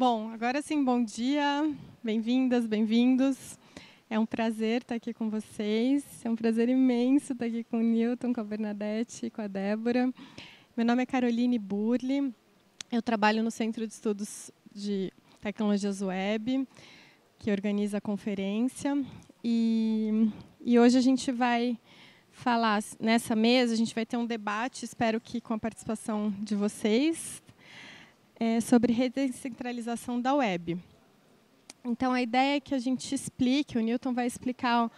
Bom, agora sim, bom dia, bem-vindas, bem-vindos. É um prazer estar aqui com vocês, é um prazer imenso estar aqui com o Newton, com a Bernadette e com a Débora. Meu nome é Caroline Burli, eu trabalho no Centro de Estudos de Tecnologias Web, que organiza a conferência, e hoje a gente vai falar, nessa mesa, a gente vai ter um debate, espero que com a participação de vocês, sobre redescentralização da web. Então, a ideia é que a gente explique, o Newton vai explicar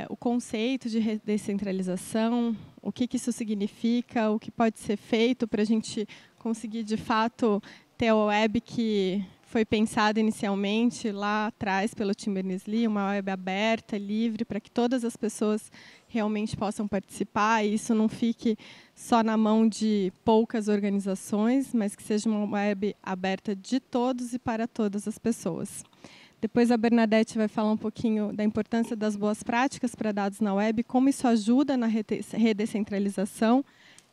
o conceito de redescentralização, o que isso significa, o que pode ser feito para a gente conseguir, de fato, ter a web que foi pensada inicialmente lá atrás pelo Tim Berners-Lee, uma web aberta, livre, para que todas as pessoas realmente possam participar e isso não fique só na mão de poucas organizações, mas que seja uma web aberta de todos e para todas as pessoas. Depois a Bernadette vai falar um pouquinho da importância das boas práticas para dados na web, como isso ajuda na redescentralização.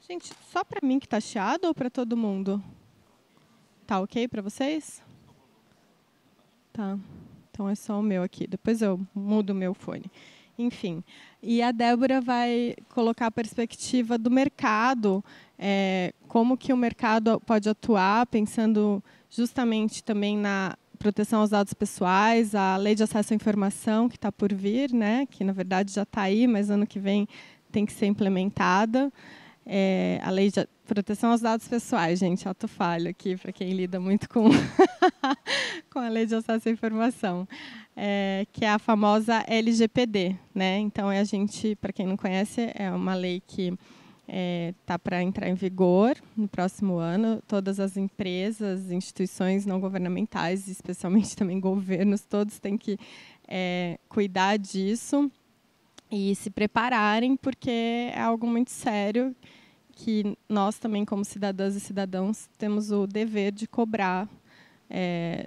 Gente, só para mim que está chiado ou para todo mundo? Tá ok para vocês? Tá. Então é só o meu aqui. Depois eu mudo o meu fone. Enfim. E a Débora vai colocar a perspectiva do mercado, como que o mercado pode atuar, pensando justamente também na proteção aos dados pessoais, a lei de acesso à informação que está por vir, né, que na verdade já está aí, mas ano que vem tem que ser implementada. A lei de proteção aos dados pessoais, gente, auto-falho aqui, para quem lida muito com, com a lei de acesso à informação, que é a famosa LGPD, né? Então, a gente, para quem não conhece, é uma lei que está para entrar em vigor no próximo ano. Todas as empresas, instituições não governamentais, especialmente também governos, todos têm que cuidar disso e se prepararem, porque é algo muito sério que nós também, como cidadãs e cidadãos, temos o dever de cobrar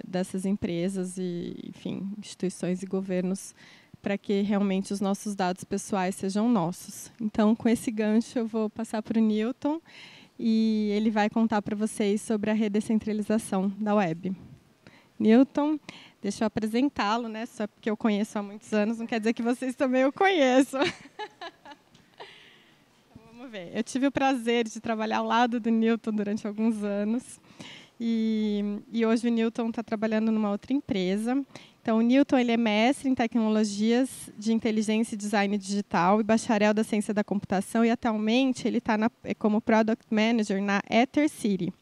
dessas empresas e, enfim, instituições e governos para que realmente os nossos dados pessoais sejam nossos. Então, com esse gancho, eu vou passar para o Newton e ele vai contar para vocês sobre a redescentralização da web. Newton, deixa eu apresentá-lo, né? Só porque eu conheço há muitos anos, não quer dizer que vocês também o conheçam. Vamos ver. Eu tive o prazer de trabalhar ao lado do Newton durante alguns anos. E hoje o Newton está trabalhando numa outra empresa. Então, o Newton ele é mestre em tecnologias de inteligência e design digital e bacharel da ciência da computação. E, atualmente, ele está como Product Manager na EtherCity.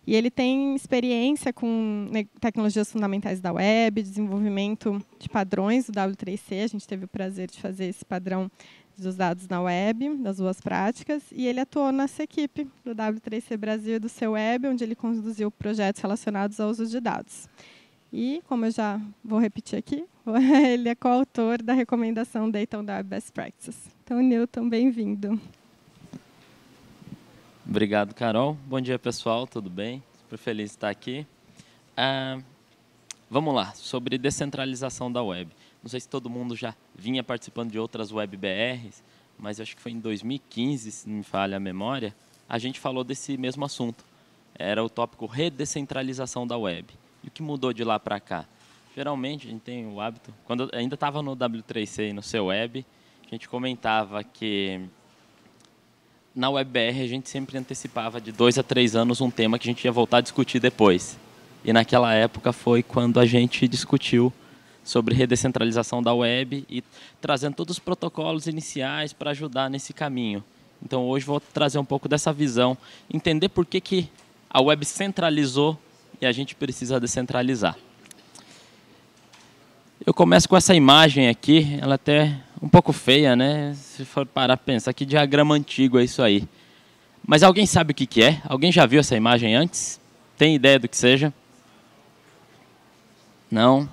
E ele tem experiência com tecnologias fundamentais da web, desenvolvimento de padrões do W3C. A gente teve o prazer de fazer esse padrão dos dados na web, das boas práticas, e ele atuou nessa equipe do W3C Brasil e do seu web, onde ele conduziu projetos relacionados ao uso de dados. E, como eu já vou repetir aqui, ele é coautor da recomendação Dayton Web Best Practices. Então, Newton, bem-vindo. Obrigado, Carol. Bom dia, pessoal. Tudo bem? Super feliz de estar aqui. Vamos lá, sobre descentralização da web. Não sei se todo mundo já vinha participando de outras web BRs, mas eu acho que foi em 2015, se não me falha a memória, a gente falou desse mesmo assunto. Era o tópico redescentralização da web. E o que mudou de lá para cá? Geralmente, a gente tem o hábito, quando eu ainda estava no W3C e no seu web, a gente comentava que na WebBR a gente sempre antecipava de 2 a 3 anos um tema que a gente ia voltar a discutir depois. E naquela época foi quando a gente discutiu sobre redescentralização da web e trazendo todos os protocolos iniciais para ajudar nesse caminho. Então, hoje vou trazer um pouco dessa visão, entender por que a web centralizou e a gente precisa descentralizar. Eu começo com essa imagem aqui, ela é até um pouco feia, né? Se for parar para pensar, que diagrama antigo é isso aí. Mas alguém sabe o que é? Alguém já viu essa imagem antes? Tem ideia do que seja? Não?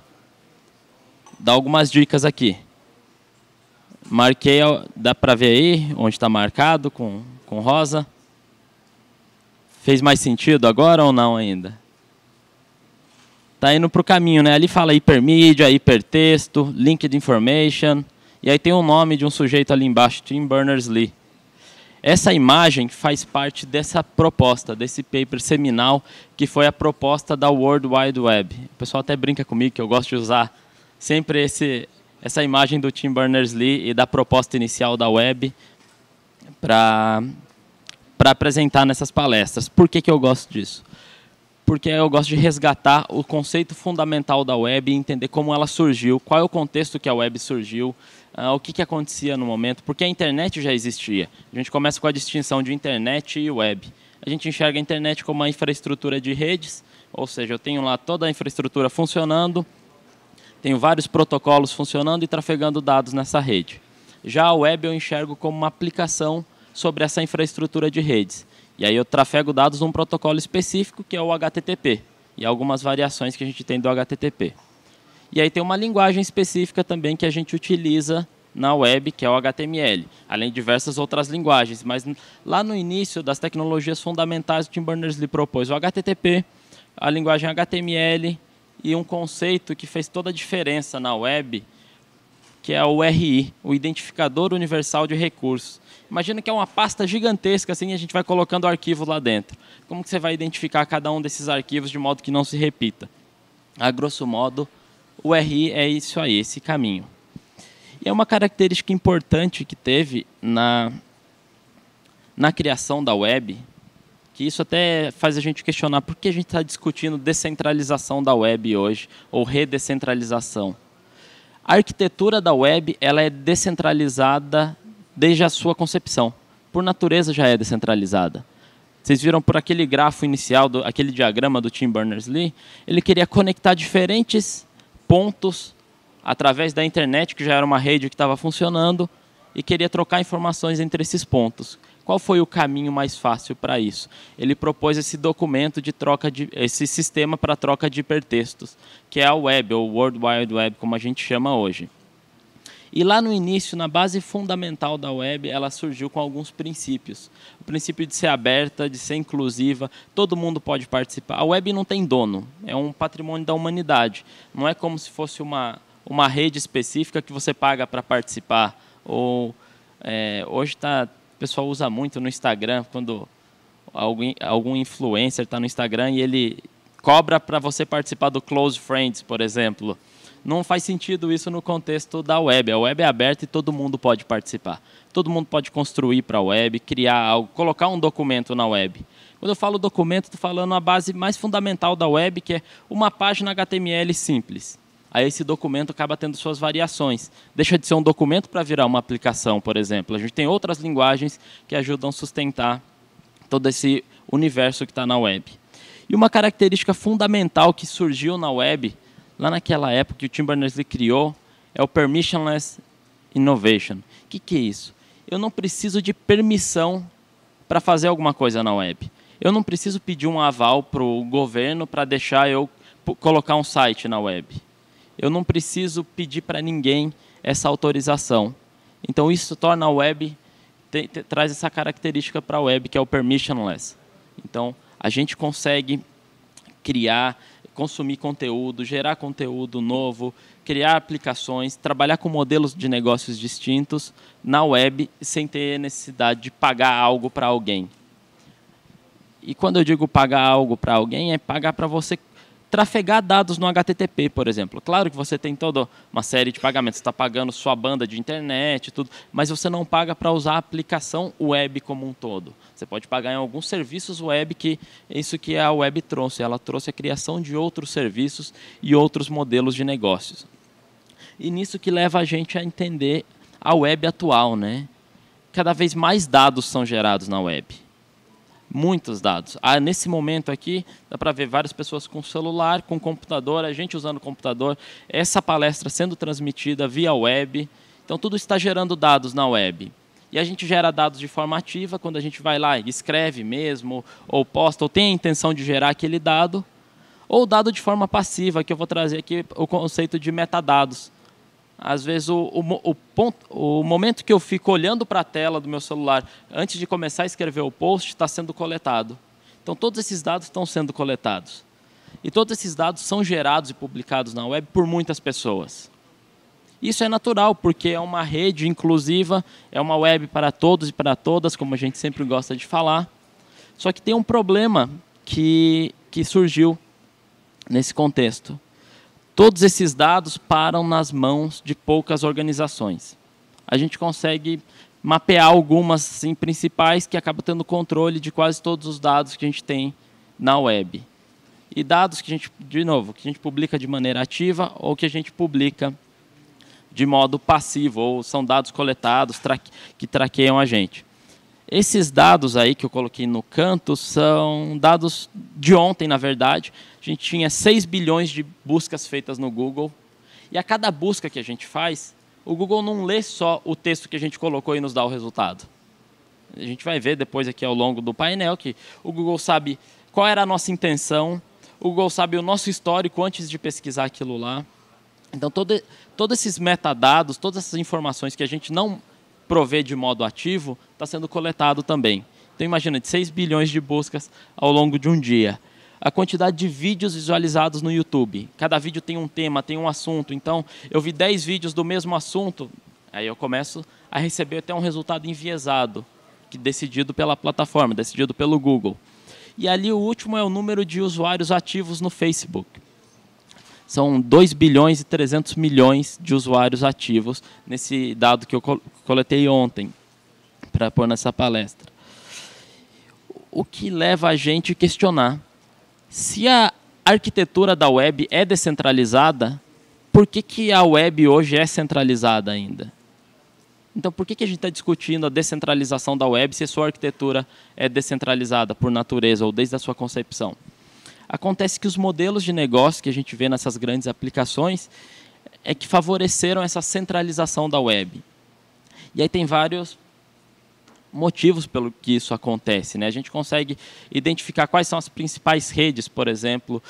Dá algumas dicas aqui. Marquei, dá para ver aí onde está marcado com rosa? Fez mais sentido agora ou não ainda? Está indo para o caminho, né? Ali fala hipermídia, hipertexto, linked information, e aí tem o nome de um sujeito ali embaixo, Tim Berners-Lee. Essa imagem faz parte dessa proposta, desse paper seminal, que foi a proposta da World Wide Web. O pessoal até brinca comigo que eu gosto de usar sempre essa imagem do Tim Berners-Lee e da proposta inicial da web para apresentar nessas palestras. Por que eu gosto disso? Porque eu gosto de resgatar o conceito fundamental da web e entender como ela surgiu, qual é o contexto que a web surgiu, o que acontecia no momento, porque a internet já existia. A gente começa com a distinção de internet e web. A gente enxerga a internet como uma infraestrutura de redes, ou seja, eu tenho lá toda a infraestrutura funcionando, tenho vários protocolos funcionando e trafegando dados nessa rede. Já a web eu enxergo como uma aplicação sobre essa infraestrutura de redes. E aí eu trafego dados num protocolo específico, que é o HTTP, e algumas variações que a gente tem do HTTP. E aí tem uma linguagem específica também que a gente utiliza na web, que é o HTML, além de diversas outras linguagens. Mas lá no início das tecnologias fundamentais, o Tim Berners-Lee propôs o HTTP, a linguagem HTML e um conceito que fez toda a diferença na web, que é o URI, o Identificador Universal de Recursos. Imagina que é uma pasta gigantesca, assim, e a gente vai colocando arquivos lá dentro. Como que você vai identificar cada um desses arquivos de modo que não se repita? A grosso modo, o URI é isso aí, esse caminho. E é uma característica importante que teve na criação da web, que isso até faz a gente questionar por que a gente está discutindo descentralização da web hoje, ou redescentralização. A arquitetura da web ela é descentralizada desde a sua concepção. Por natureza já é descentralizada. Vocês viram por aquele grafo inicial, aquele diagrama do Tim Berners-Lee, ele queria conectar diferentes pontos através da internet, que já era uma rede que estava funcionando, e queria trocar informações entre esses pontos. Qual foi o caminho mais fácil para isso? Ele propôs esse documento de troca esse sistema para troca de hipertextos, que é a web, ou World Wide Web, como a gente chama hoje. E lá no início, na base fundamental da web, ela surgiu com alguns princípios. O princípio de ser aberta, de ser inclusiva, todo mundo pode participar. A web não tem dono, é um patrimônio da humanidade. Não é como se fosse uma rede específica que você paga para participar. Ou, hoje o pessoal usa muito no Instagram, quando algum influencer está no Instagram e ele cobra para você participar do Close Friends, por exemplo. Não faz sentido isso no contexto da web. A web é aberta e todo mundo pode participar. Todo mundo pode construir para a web, criar algo, colocar um documento na web. Quando eu falo documento, estou falando a base mais fundamental da web, que é uma página HTML simples. Aí esse documento acaba tendo suas variações. Deixa de ser um documento para virar uma aplicação, por exemplo. A gente tem outras linguagens que ajudam a sustentar todo esse universo que está na web. E uma característica fundamental que surgiu na web, lá naquela época que o Tim Berners-Lee criou, é o Permissionless Innovation. O que é isso? Eu não preciso de permissão para fazer alguma coisa na web. Eu não preciso pedir um aval para o governo para deixar eu colocar um site na web. Eu não preciso pedir para ninguém essa autorização. Então, isso torna a web, traz essa característica para a web, que é o permissionless. Então, a gente consegue criar, consumir conteúdo, gerar conteúdo novo, criar aplicações, trabalhar com modelos de negócios distintos na web sem ter necessidade de pagar algo para alguém. E quando eu digo pagar algo para alguém, é pagar para você trafegar dados no HTTP, por exemplo. Claro que você tem toda uma série de pagamentos, você está pagando sua banda de internet, tudo, mas você não paga para usar a aplicação web como um todo. Você pode pagar em alguns serviços web, que é isso que a web trouxe. Ela trouxe a criação de outros serviços e outros modelos de negócios. E nisso que leva a gente a entender a web atual, né? Cada vez mais dados são gerados na web. Muitos dados. Nesse momento aqui, dá para ver várias pessoas com celular, com computador, a gente usando o computador, essa palestra sendo transmitida via web. Então, tudo está gerando dados na web. E a gente gera dados de forma ativa, quando a gente vai lá e escreve mesmo, ou posta, ou tem a intenção de gerar aquele dado, ou dado de forma passiva, que eu vou trazer aqui o conceito de metadados. Às vezes, o momento que eu fico olhando para a tela do meu celular, antes de começar a escrever o post, está sendo coletado. Então, todos esses dados estão sendo coletados. E todos esses dados são gerados e publicados na web por muitas pessoas. Isso é natural, porque é uma rede inclusiva, é uma web para todos e para todas, como a gente sempre gosta de falar. Só que tem um problema que surgiu nesse contexto. Todos esses dados param nas mãos de poucas organizações. A gente consegue mapear algumas assim, principais que acabam tendo controle de quase todos os dados que a gente tem na web. E dados que a gente, de novo, que a gente publica de maneira ativa ou que a gente publica de modo passivo, ou são dados coletados que traqueiam a gente. Esses dados aí que eu coloquei no canto são dados de ontem, na verdade. A gente tinha 6 bilhões de buscas feitas no Google. E a cada busca que a gente faz, o Google não lê só o texto que a gente colocou e nos dá o resultado. A gente vai ver depois aqui ao longo do painel que o Google sabe qual era a nossa intenção, o Google sabe o nosso histórico antes de pesquisar aquilo lá. Então, todos esses metadados, todas essas informações que a gente não provê de modo ativo, está sendo coletado também. Então, imagina, de 6 bilhões de buscas ao longo de um dia. A quantidade de vídeos visualizados no YouTube. Cada vídeo tem um tema, tem um assunto. Então, eu vi 10 vídeos do mesmo assunto, aí eu começo a receber até um resultado enviesado, decidido pela plataforma, decidido pelo Google. E ali o último é o número de usuários ativos no Facebook. São 2 bilhões e 300 milhões de usuários ativos nesse dado que eu coletei ontem para pôr nessa palestra. O que leva a gente a questionar: se a arquitetura da web é descentralizada, por que a web hoje é centralizada ainda? Então, por que a gente está discutindo a descentralização da web se a sua arquitetura é descentralizada por natureza ou desde a sua concepção? Acontece que os modelos de negócio que a gente vê nessas grandes aplicações é que favoreceram essa centralização da web. E aí tem vários motivos pelo que isso acontece, né? A gente consegue identificar quais são as principais redes, por exemplo,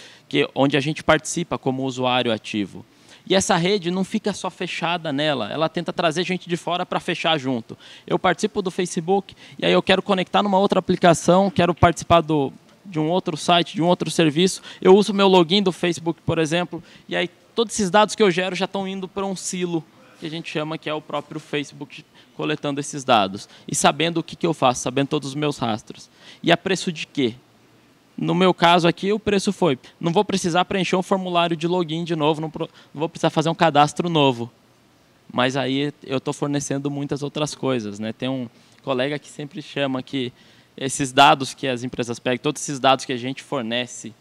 onde a gente participa como usuário ativo. E essa rede não fica só fechada nela, ela tenta trazer gente de fora para fechar junto. Eu participo do Facebook e aí eu quero conectar numa outra aplicação, quero participar de um outro site, de um outro serviço, eu uso o meu login do Facebook, por exemplo, e aí todos esses dados que eu gero já estão indo para um silo, que a gente chama que é o próprio Facebook coletando esses dados. E sabendo o que eu faço, sabendo todos os meus rastros. E a preço de quê? No meu caso aqui, o preço foi: não vou precisar preencher um formulário de login de novo, não vou precisar fazer um cadastro novo. Mas aí eu estou fornecendo muitas outras coisas, né? Tem um colega que sempre chama que esses dados que as empresas pegam, todos esses dados que a gente fornece,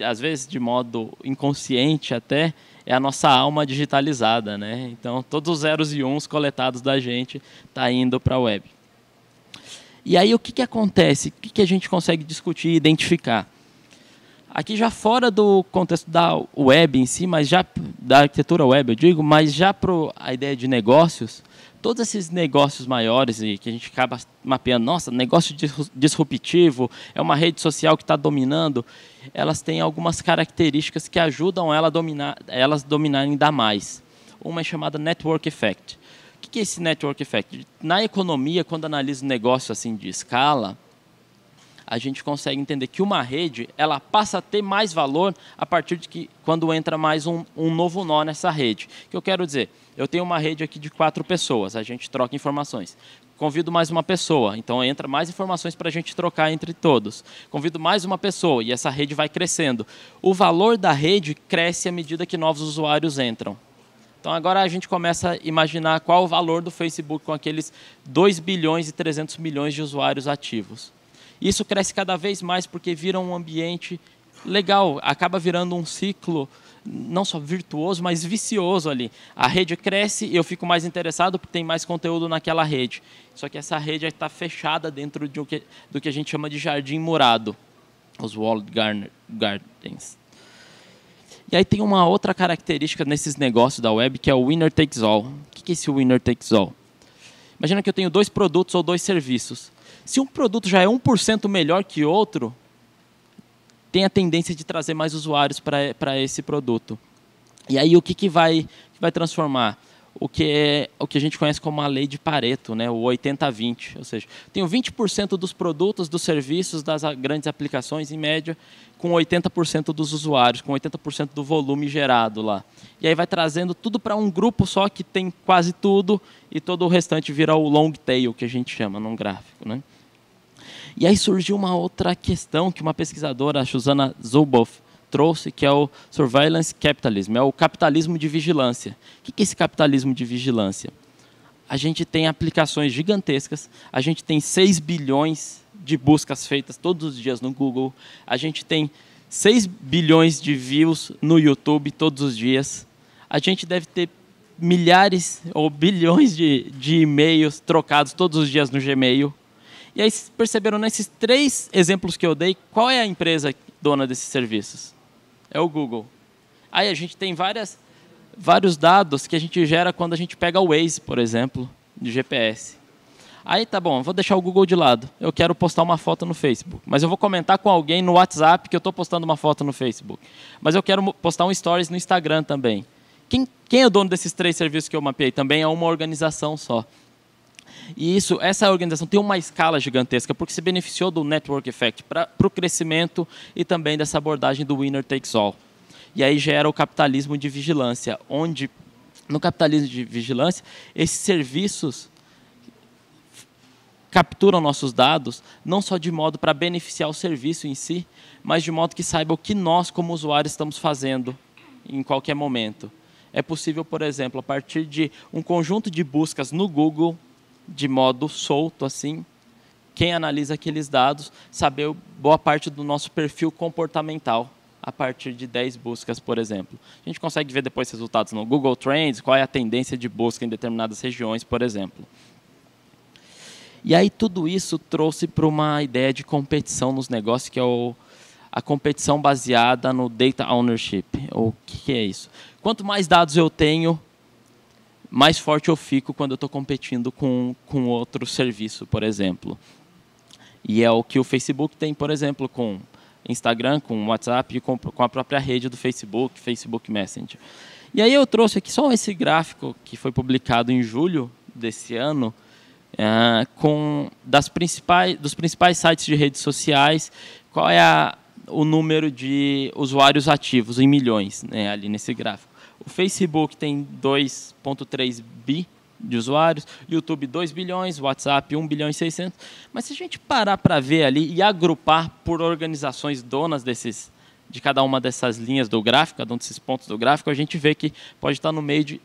às vezes de modo inconsciente até, é a nossa alma digitalizada, né? Então, todos os zeros e uns coletados da gente tá indo para a web. E aí, o que acontece? O que a gente consegue discutir e identificar? Aqui já fora do contexto da web em si, mas já da arquitetura web, eu digo, mas já para a ideia de negócios, todos esses negócios maiores e que a gente acaba mapeando, nossa, negócio disruptivo, é uma rede social que está dominando, elas têm algumas características que ajudam elas dominarem ainda mais. Uma é chamada Network Effect. O que é esse Network Effect? Na economia, quando analisa um negócio assim de escala, a gente consegue entender que uma rede ela passa a ter mais valor a partir de que quando entra mais um novo nó nessa rede. O que eu quero dizer? Eu tenho uma rede aqui de 4 pessoas, a gente troca informações. Convido mais uma pessoa, então entra mais informações para a gente trocar entre todos. Convido mais uma pessoa e essa rede vai crescendo. O valor da rede cresce à medida que novos usuários entram. Então agora a gente começa a imaginar qual o valor do Facebook com aqueles 2 bilhões e 300 milhões de usuários ativos. Isso cresce cada vez mais porque vira um ambiente legal, acaba virando um ciclo não só virtuoso, mas vicioso ali. A rede cresce e eu fico mais interessado porque tem mais conteúdo naquela rede. Só que essa rede está fechada dentro do que a gente chama de jardim murado, os walled gardens. E aí tem uma outra característica nesses negócios da web que é o winner takes all. O que é esse winner takes all? Imagina que eu tenho 2 produtos ou 2 serviços. Se um produto já é 1% melhor que outro, tem a tendência de trazer mais usuários para esse produto. E aí o que vai transformar? o que a gente conhece como a lei de Pareto, né, o 80-20. Ou seja, tenho 20% dos produtos, dos serviços, das grandes aplicações, em média, com 80% dos usuários, com 80% do volume gerado lá. E aí vai trazendo tudo para um grupo só que tem quase tudo e todo o restante vira o long tail, que a gente chama num gráfico, né? E aí surgiu uma outra questão que uma pesquisadora, a Shoshana Zuboff, trouxe, que é o surveillance capitalism, é o capitalismo de vigilância. O que é esse capitalismo de vigilância? A gente tem aplicações gigantescas, a gente tem 6 bilhões de buscas feitas todos os dias no Google, a gente tem 6 bilhões de views no YouTube todos os dias, a gente deve ter milhares ou bilhões de e-mails trocados todos os dias no Gmail. E aí perceberam nesses 3 exemplos que eu dei, qual é a empresa dona desses serviços? É o Google. Aí a gente tem vários dados que a gente gera quando a gente pega o Waze, por exemplo, de GPS. Aí tá bom, vou deixar o Google de lado. Eu quero postar uma foto no Facebook, mas eu vou comentar com alguém no WhatsApp que eu estou postando uma foto no Facebook. Mas eu quero postar um stories no Instagram também. Quem é o dono desses 3 serviços que eu mapeei? Também é uma organização só. E essa organização tem uma escala gigantesca, porque se beneficiou do network effect para o crescimento e também dessa abordagem do winner takes all. E aí gera o capitalismo de vigilância, onde, no capitalismo de vigilância, esses serviços capturam nossos dados, não só de modo para beneficiar o serviço em si, mas de modo que saiba o que nós, como usuários, estamos fazendo em qualquer momento. É possível, por exemplo, a partir de um conjunto de buscas no Google, de modo solto, assim, quem analisa aqueles dados, saber boa parte do nosso perfil comportamental, a partir de 10 buscas, por exemplo. A gente consegue ver depois resultados no Google Trends, qual é a tendência de busca em determinadas regiões, por exemplo. E aí tudo isso trouxe para uma ideia de competição nos negócios, que é a competição baseada no data ownership. O que é isso? Quanto mais dados eu tenho, mais forte eu fico quando eu estou competindo com outro serviço, por exemplo. E é o que o Facebook tem, por exemplo, com Instagram, com WhatsApp e com a própria rede do Facebook, Facebook Messenger. E aí eu trouxe aqui só esse gráfico que foi publicado em julho desse ano, dos principais sites de redes sociais, qual é o número de usuários ativos em milhões, né, ali nesse gráfico. O Facebook tem 2,3 bi de usuários, YouTube 2 bilhões, WhatsApp 1 bilhão e 600. Mas se a gente parar para ver ali e agrupar por organizações donas de cada uma dessas linhas do gráfico, cada um desses pontos do gráfico, a gente vê que pode estar no meio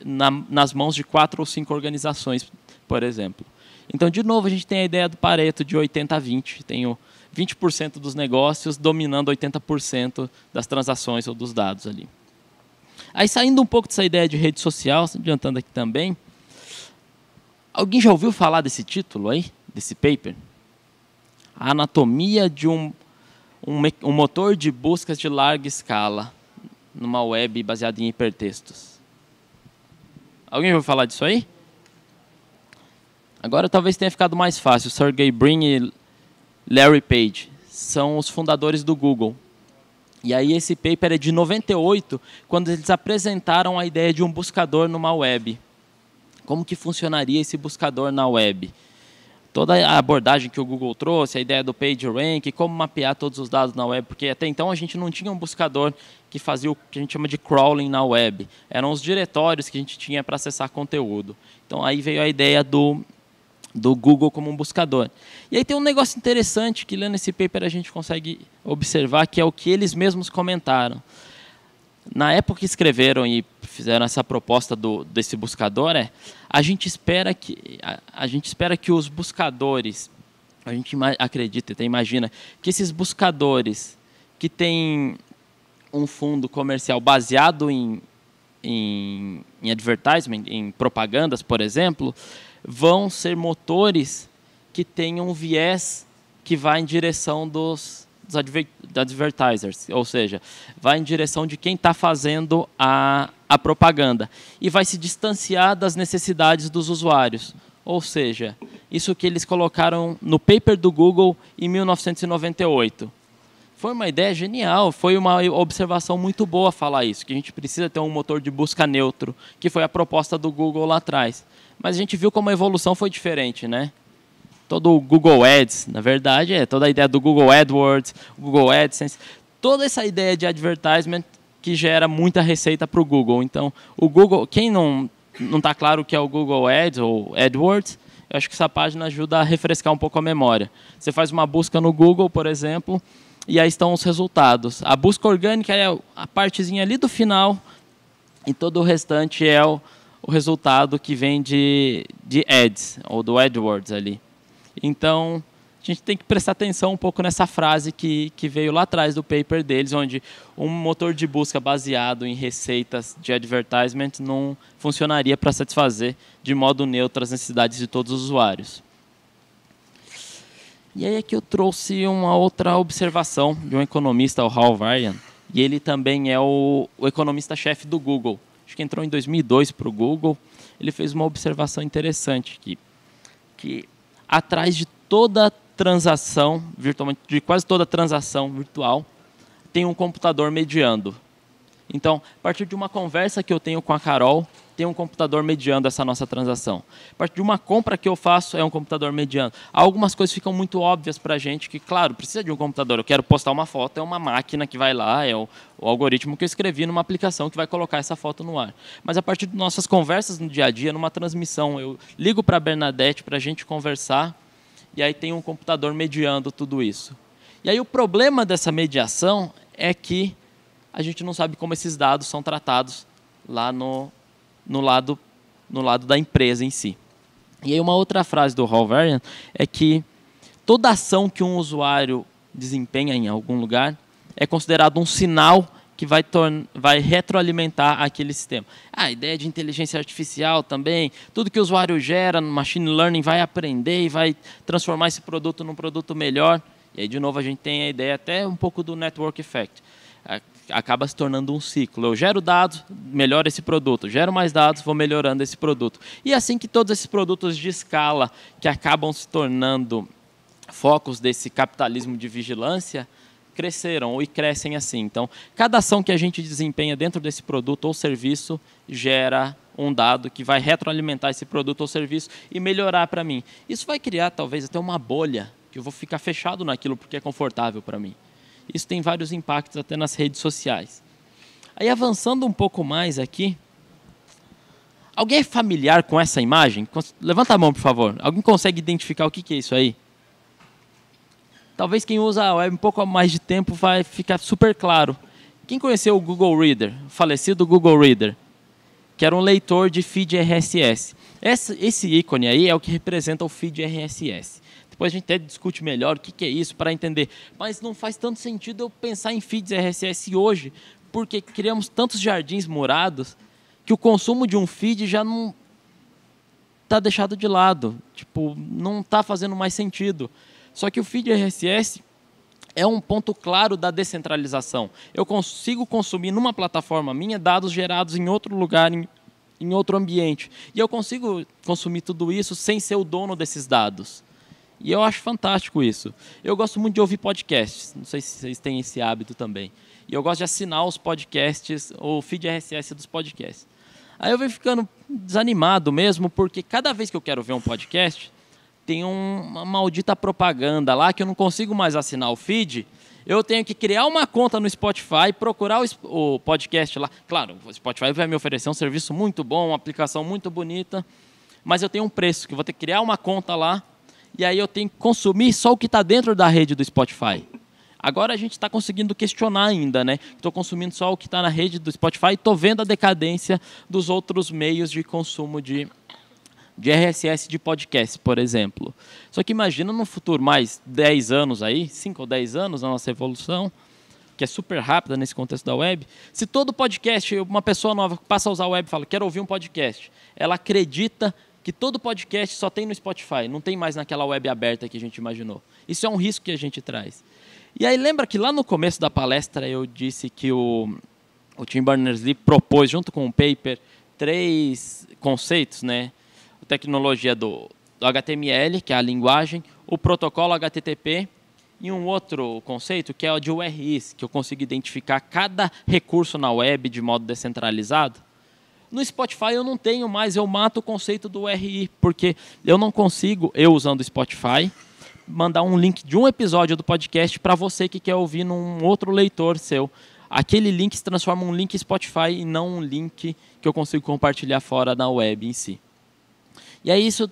nas mãos de 4 ou 5 organizações, por exemplo. Então, de novo, a gente tem a ideia do Pareto de 80-20. Tenho 20% dos negócios dominando 80% das transações ou dos dados ali. Aí, saindo um pouco dessa ideia de rede social, adiantando aqui também, alguém já ouviu falar desse título aí, desse paper? A anatomia de um motor de buscas de larga escala numa web baseada em hipertextos. Alguém já ouviu falar disso aí? Agora talvez tenha ficado mais fácil. Sergey Brin e Larry Page são os fundadores do Google. E aí esse paper é de 98, quando eles apresentaram a ideia de um buscador numa web. Como que funcionaria esse buscador na web? Toda a abordagem que o Google trouxe, a ideia do PageRank, como mapear todos os dados na web, porque até então a gente não tinha um buscador que fazia o que a gente chama de crawling na web. Eram os diretórios que a gente tinha para acessar conteúdo. Então aí veio a ideia do Google como um buscador. E aí tem um negócio interessante que lendo esse paper a gente consegue observar, que é o que eles mesmos comentaram. Na época que escreveram e fizeram essa proposta desse buscador, a gente espera que os buscadores, a gente acredita, até imagina, que esses buscadores que têm um fundo comercial baseado em advertisement, em propagandas, por exemplo, vão ser motores que tenham um viés que vai em direção dos advertisers, ou seja, vai em direção de quem está fazendo a propaganda e vai se distanciar das necessidades dos usuários. Ou seja, isso que eles colocaram no paper do Google em 1998. Foi uma ideia genial, foi uma observação muito boa falar isso, que a gente precisa ter um motor de busca neutro, que foi a proposta do Google lá atrás. Mas a gente viu como a evolução foi diferente, né? Todo o Google Ads, na verdade, toda a ideia do Google AdWords, Google AdSense, toda essa ideia de advertisement que gera muita receita para o Google. Então, o Google, quem não está claro o que é o Google Ads ou AdWords, eu acho que essa página ajuda a refrescar um pouco a memória. Você faz uma busca no Google, por exemplo, e aí estão os resultados. A busca orgânica é a partezinha ali do final e todo o restante é o resultado que vem de ads, ou do AdWords ali. Então, a gente tem que prestar atenção um pouco nessa frase que veio lá atrás do paper deles, onde um motor de busca baseado em receitas de advertisement não funcionaria para satisfazer de modo neutro as necessidades de todos os usuários. E aí aqui eu trouxe uma outra observação de um economista, o Hal Varian, e ele também é o economista-chefe do Google. Acho que entrou em 2002 para o Google. Ele fez uma observação interessante que atrás de toda transação, virtualmente, de quase toda transação virtual, tem um computador mediando. Então, a partir de uma conversa que eu tenho com a Carol, tem um computador mediando essa nossa transação. A partir de uma compra que eu faço, é um computador mediando. Algumas coisas ficam muito óbvias para a gente que, claro, precisa de um computador. Eu quero postar uma foto, é uma máquina que vai lá, é o algoritmo que eu escrevi numa aplicação que vai colocar essa foto no ar. Mas a partir de nossas conversas no dia a dia, numa transmissão, eu ligo para a Bernadette para a gente conversar, e aí tem um computador mediando tudo isso. E aí o problema dessa mediação é que a gente não sabe como esses dados são tratados lá no lado da empresa em si. E aí uma outra frase do Hal Varian é que toda ação que um usuário desempenha em algum lugar é considerado um sinal que vai retroalimentar aquele sistema. A ideia de inteligência artificial também, tudo que o usuário gera no machine learning vai aprender e vai transformar esse produto num produto melhor. E aí, de novo, a gente tem a ideia até um pouco do network effect. Acaba se tornando um ciclo. Eu gero dados, melhoro esse produto. Gero mais dados, vou melhorando esse produto. E assim que todos esses produtos de escala que acabam se tornando focos desse capitalismo de vigilância cresceram e crescem assim. Então, cada ação que a gente desempenha dentro desse produto ou serviço gera um dado que vai retroalimentar esse produto ou serviço e melhorar para mim. Isso vai criar talvez até uma bolha, que eu vou ficar fechado naquilo porque é confortável para mim. Isso tem vários impactos até nas redes sociais. Aí, avançando um pouco mais aqui, alguém é familiar com essa imagem? Levanta a mão, por favor. Alguém consegue identificar o que é isso aí? Talvez quem usa a web um pouco mais de tempo vai ficar super claro. Quem conheceu o Google Reader, o falecido Google Reader, que era um leitor de feed RSS. Esse ícone aí é o que representa o feed RSS. Depois a gente até discute melhor o que é isso para entender. Mas não faz tanto sentido eu pensar em feeds RSS hoje, porque criamos tantos jardins morados que o consumo de um feed já não está deixado de lado. Tipo, não está fazendo mais sentido. Só que o feed RSS é um ponto claro da descentralização. Eu consigo consumir numa plataforma minha dados gerados em outro lugar, em outro ambiente. E eu consigo consumir tudo isso sem ser o dono desses dados. E eu acho fantástico isso. Eu gosto muito de ouvir podcasts. Não sei se vocês têm esse hábito também. E eu gosto de assinar os podcasts, o feed RSS dos podcasts. Aí eu venho ficando desanimado mesmo, porque cada vez que eu quero ver um podcast, tem uma maldita propaganda lá que eu não consigo mais assinar o feed. Eu tenho que criar uma conta no Spotify, procurar o podcast lá. Claro, o Spotify vai me oferecer um serviço muito bom, uma aplicação muito bonita, mas eu tenho um preço, que eu vou ter que criar uma conta lá, e aí eu tenho que consumir só o que está dentro da rede do Spotify. Agora a gente está conseguindo questionar ainda, né? Estou consumindo só o que está na rede do Spotify e estou vendo a decadência dos outros meios de consumo de RSS de podcast, por exemplo. Só que imagina no futuro, mais 10 anos aí, 5 ou 10 anos na nossa evolução, que é super rápida nesse contexto da web, se todo podcast, uma pessoa nova passa a usar a web e fala, quero ouvir um podcast, ela acredita que todo podcast só tem no Spotify, não tem mais naquela web aberta que a gente imaginou. Isso é um risco que a gente traz. E aí lembra que lá no começo da palestra eu disse que o Tim Berners-Lee propôs, junto com o paper, 3 conceitos, né? A tecnologia do HTML, que é a linguagem, o protocolo HTTP em um outro conceito, que é o de URIs, que eu consigo identificar cada recurso na web de modo descentralizado. No Spotify eu não tenho mais, eu mato o conceito do URI, porque eu não consigo, eu usando o Spotify, mandar um link de um episódio do podcast para você que quer ouvir num outro leitor seu. Aquele link se transforma em um link Spotify e não um link que eu consigo compartilhar fora da web em si. E aí isso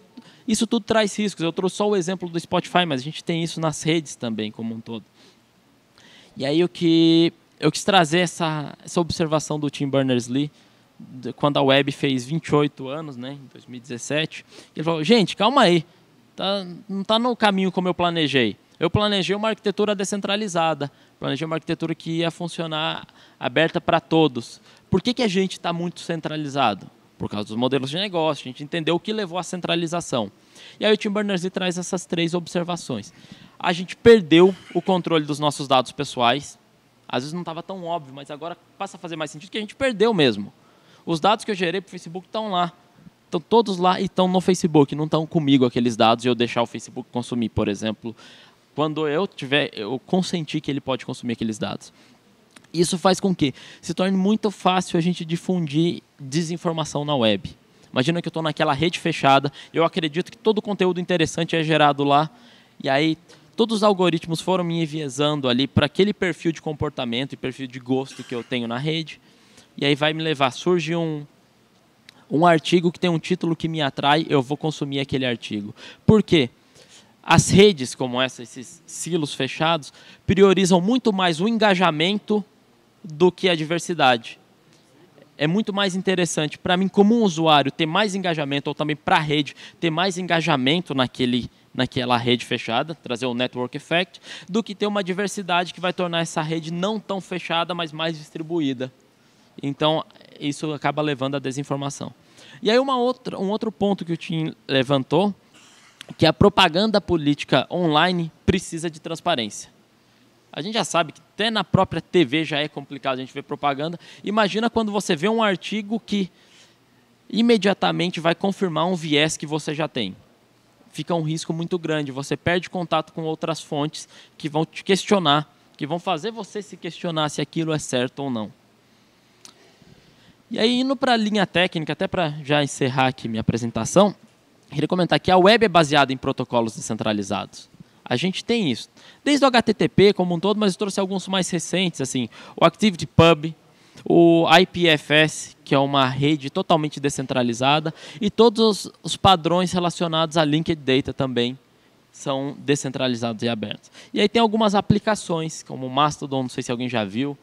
tudo traz riscos. Eu trouxe só o exemplo do Spotify, mas a gente tem isso nas redes também, como um todo. E aí eu quis trazer essa observação do Tim Berners-Lee, quando a web fez 28 anos, né, em 2017. Ele falou, gente, calma aí, não está no caminho como eu planejei. Eu planejei uma arquitetura descentralizada, planejei uma arquitetura que ia funcionar aberta para todos. Por que a gente está muito centralizado? Por causa dos modelos de negócio, a gente entendeu o que levou à centralização. E aí o Tim Berners-Lee traz essas 3 observações. A gente perdeu o controle dos nossos dados pessoais. Às vezes não estava tão óbvio, mas agora passa a fazer mais sentido que a gente perdeu mesmo. Os dados que eu gerei para o Facebook estão lá. Estão todos lá e estão no Facebook, não estão comigo aqueles dados e eu deixar o Facebook consumir, por exemplo. Quando eu consenti que ele pode consumir aqueles dados. Isso faz com que se torne muito fácil a gente difundir desinformação na web. Imagina que eu estou naquela rede fechada, eu acredito que todo o conteúdo interessante é gerado lá, e aí todos os algoritmos foram me enviesando ali para aquele perfil de comportamento e perfil de gosto que eu tenho na rede, e aí vai me levar, surge um artigo que tem um título que me atrai, eu vou consumir aquele artigo. Por quê? As redes como essa, esses silos fechados, priorizam muito mais o engajamento do que a diversidade. É muito mais interessante para mim, como um usuário, ter mais engajamento, ou também para a rede, ter mais engajamento naquela rede fechada, trazer o network effect, do que ter uma diversidade que vai tornar essa rede não tão fechada, mas mais distribuída. Então, isso acaba levando à desinformação. E aí um outro ponto que o Tim levantou, que a propaganda política online precisa de transparência. A gente já sabe que até na própria TV já é complicado a gente ver propaganda. Imagina quando você vê um artigo que imediatamente vai confirmar um viés que você já tem. Fica um risco muito grande. Você perde contato com outras fontes que vão te questionar, que vão fazer você se questionar se aquilo é certo ou não. E aí, indo para a linha técnica, até para já encerrar aqui minha apresentação, queria comentar que a web é baseada em protocolos descentralizados. A gente tem isso. Desde o HTTP como um todo, mas eu trouxe alguns mais recentes, assim, o ActivityPub, o IPFS, que é uma rede totalmente descentralizada, e todos os padrões relacionados a Linked Data também são descentralizados e abertos. E aí tem algumas aplicações, como o Mastodon, não sei se alguém já viu,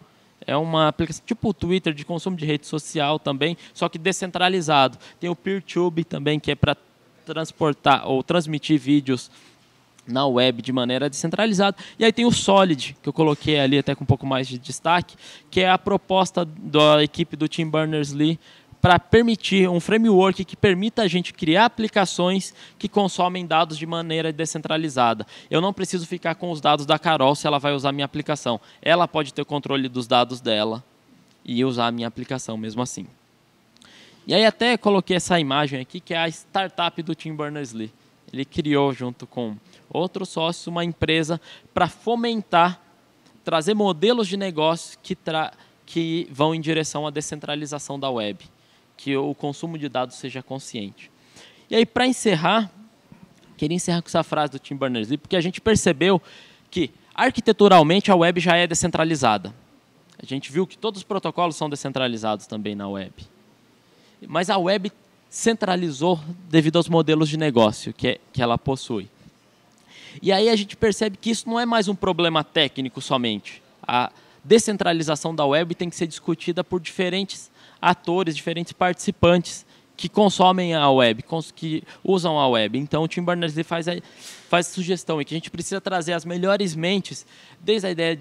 é uma aplicação tipo o Twitter, de consumo de rede social também, só que descentralizado. Tem o PeerTube também, que é para transportar ou transmitir vídeos na web de maneira descentralizada. E aí tem o Solid, que eu coloquei ali até com um pouco mais de destaque, que é a proposta da equipe do Tim Berners-Lee para permitir um framework que permita a gente criar aplicações que consomem dados de maneira descentralizada. Eu não preciso ficar com os dados da Carol se ela vai usar a minha aplicação. Ela pode ter o controle dos dados dela e usar a minha aplicação mesmo assim. E aí até coloquei essa imagem aqui, que é a startup do Tim Berners-Lee. Ele criou, junto com outros sócios, uma empresa para fomentar, trazer modelos de negócio que vão em direção à descentralização da web, que o consumo de dados seja consciente. E aí, para encerrar, queria encerrar com essa frase do Tim Berners-Lee, porque a gente percebeu que, arquiteturalmente, a web já é descentralizada. A gente viu que todos os protocolos são descentralizados também na web. Mas a web centralizou devido aos modelos de negócio que ela possui. E aí a gente percebe que isso não é mais um problema técnico somente. A descentralização da web tem que ser discutida por diferentes atores, diferentes participantes que consomem a web, que usam a web. Então o Tim Berners-Lee faz sugestão e que a gente precisa trazer as melhores mentes, desde a ideia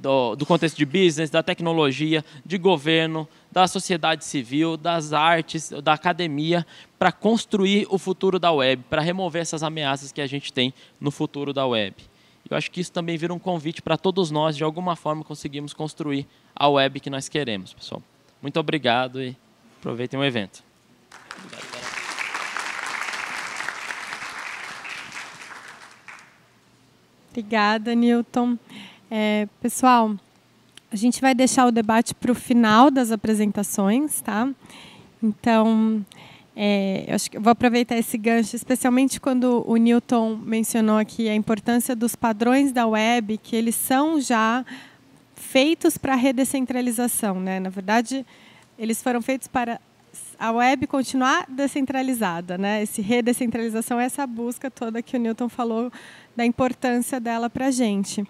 do contexto de business, da tecnologia, de governo, da sociedade civil, das artes, da academia, para construir o futuro da web, para remover essas ameaças que a gente tem no futuro da web. Eu acho que isso também vira um convite para todos nós, de alguma forma, conseguirmos construir a web que nós queremos, pessoal. Muito obrigado e aproveitem o evento. Obrigado. Obrigada, Newton. Pessoal, a gente vai deixar o debate para o final das apresentações, tá? Então, eu acho que eu vou aproveitar esse gancho, especialmente quando o Newton mencionou aqui a importância dos padrões da web, que eles são já feitos para a redescentralização, né? Na verdade, eles foram feitos para a web continuar descentralizada, né? Esse redescentralização é essa busca toda que o Newton falou da importância dela para a gente.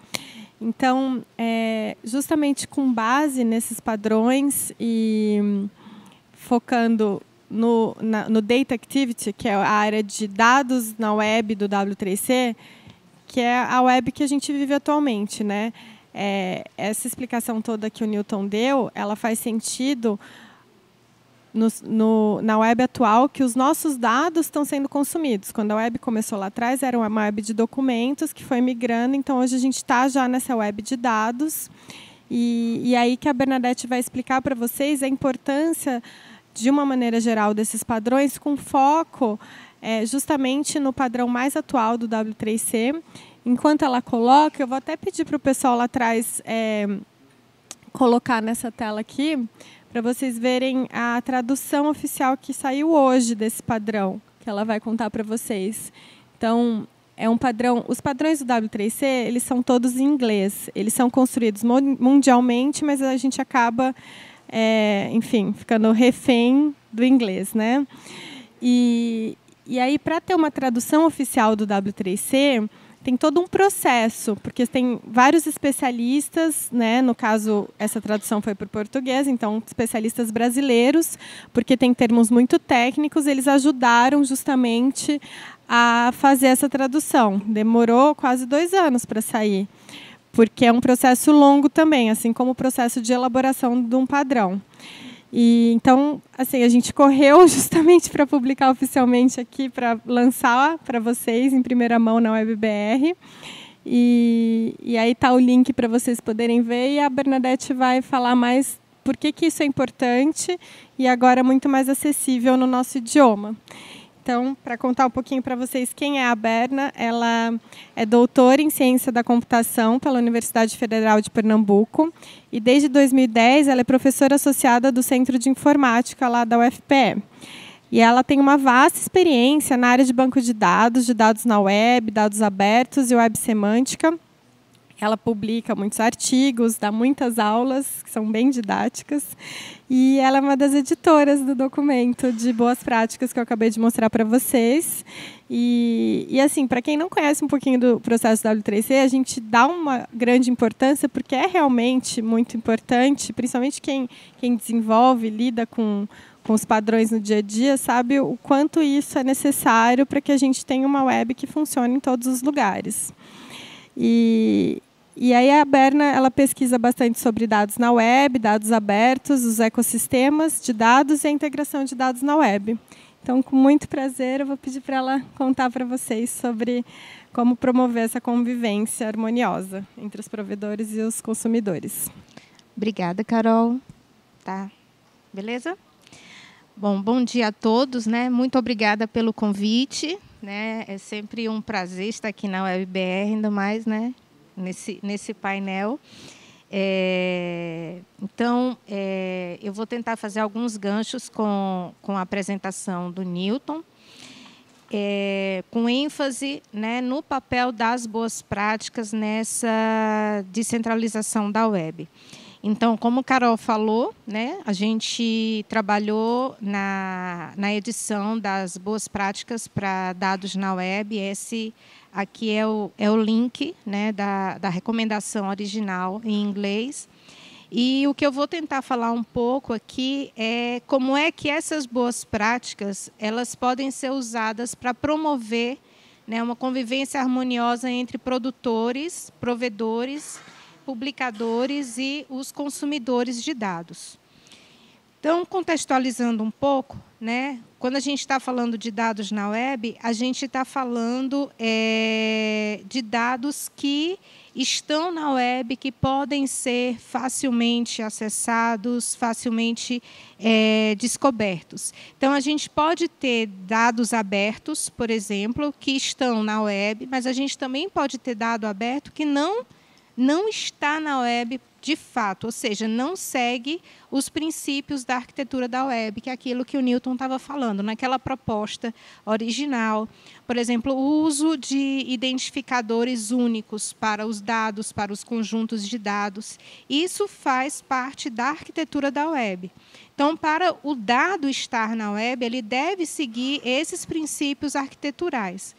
Então, justamente com base nesses padrões e focando no Data Activity, que é a área de dados na web do W3C, que é a web que a gente vive atualmente, né? Essa explicação toda que o Newton deu, ela faz sentido na web atual, que os nossos dados estão sendo consumidos. Quando a web começou lá atrás, era uma web de documentos que foi migrando, então hoje a gente está já nessa web de dados. E aí que a Bernadette vai explicar para vocês a importância, de uma maneira geral, desses padrões, com foco justamente no padrão mais atual do W3C. Enquanto ela coloca, eu vou até pedir para o pessoal lá atrás colocar nessa tela aqui, para vocês verem a tradução oficial que saiu hoje desse padrão, que ela vai contar para vocês. Então, é um padrão. Os padrões do W3C, eles são todos em inglês. Eles são construídos mundialmente, mas a gente acaba, enfim, ficando refém do inglês, né? E aí, para ter uma tradução oficial do W3C, tem todo um processo, porque tem vários especialistas, né? No caso, essa tradução foi para o português, então, especialistas brasileiros, porque tem termos muito técnicos, eles ajudaram justamente a fazer essa tradução. Demorou quase 2 anos para sair, porque é um processo longo também, assim como o processo de elaboração de um padrão. E, então, assim, a gente correu justamente para publicar oficialmente aqui, para lançar para vocês em primeira mão na WebBR. E aí está o link para vocês poderem ver, e a Bernadette vai falar mais por que isso é importante e agora muito mais acessível no nosso idioma. Então, para contar um pouquinho para vocês quem é a Berna, ela é doutora em Ciência da Computação pela Universidade Federal de Pernambuco e desde 2010 ela é professora associada do Centro de Informática lá da UFPE. E ela tem uma vasta experiência na área de banco de dados na web, dados abertos e web semântica. Ela publica muitos artigos, dá muitas aulas, que são bem didáticas. E ela é uma das editoras do documento de boas práticas que eu acabei de mostrar para vocês. E assim, para quem não conhece um pouquinho do processo W3C, a gente dá uma grande importância, porque é realmente muito importante, principalmente quem desenvolve, lida com os padrões no dia a dia, sabe o quanto isso é necessário para que a gente tenha uma web que funcione em todos os lugares. E aí a Berna, ela pesquisa bastante sobre dados na web, dados abertos, os ecossistemas de dados e a integração de dados na web. Então, com muito prazer, eu vou pedir para ela contar para vocês sobre como promover essa convivência harmoniosa entre os provedores e os consumidores. Obrigada, Carol. Tá, beleza? Bom dia a todos, né? Muito obrigada pelo convite, né? É sempre um prazer estar aqui na WebBR, ainda mais, né? Nesse painel. Então, eu vou tentar fazer alguns ganchos com a apresentação do Newton, com ênfase, né, no papel das boas práticas nessa descentralização da web. Então, como a Carol falou, né, a gente trabalhou na edição das boas práticas para dados na web. Esse aqui é o link, né, da recomendação original em inglês. E o que eu vou tentar falar um pouco aqui é como é que essas boas práticas elas podem ser usadas para promover, né, uma convivência harmoniosa entre produtores, provedores, publicadores e os consumidores de dados. Então, contextualizando um pouco, né, quando a gente está falando de dados na web, a gente está falando de dados que estão na web, que podem ser facilmente acessados, facilmente descobertos. Então, a gente pode ter dados abertos, por exemplo, que estão na web, mas a gente também pode ter dado aberto que não está na web de fato, ou seja, não segue os princípios da arquitetura da web, que é aquilo que o Newton estava falando, naquela proposta original. Por exemplo, o uso de identificadores únicos para os dados, para os conjuntos de dados. Isso faz parte da arquitetura da web. Então, para o dado estar na web, ele deve seguir esses princípios arquiteturais.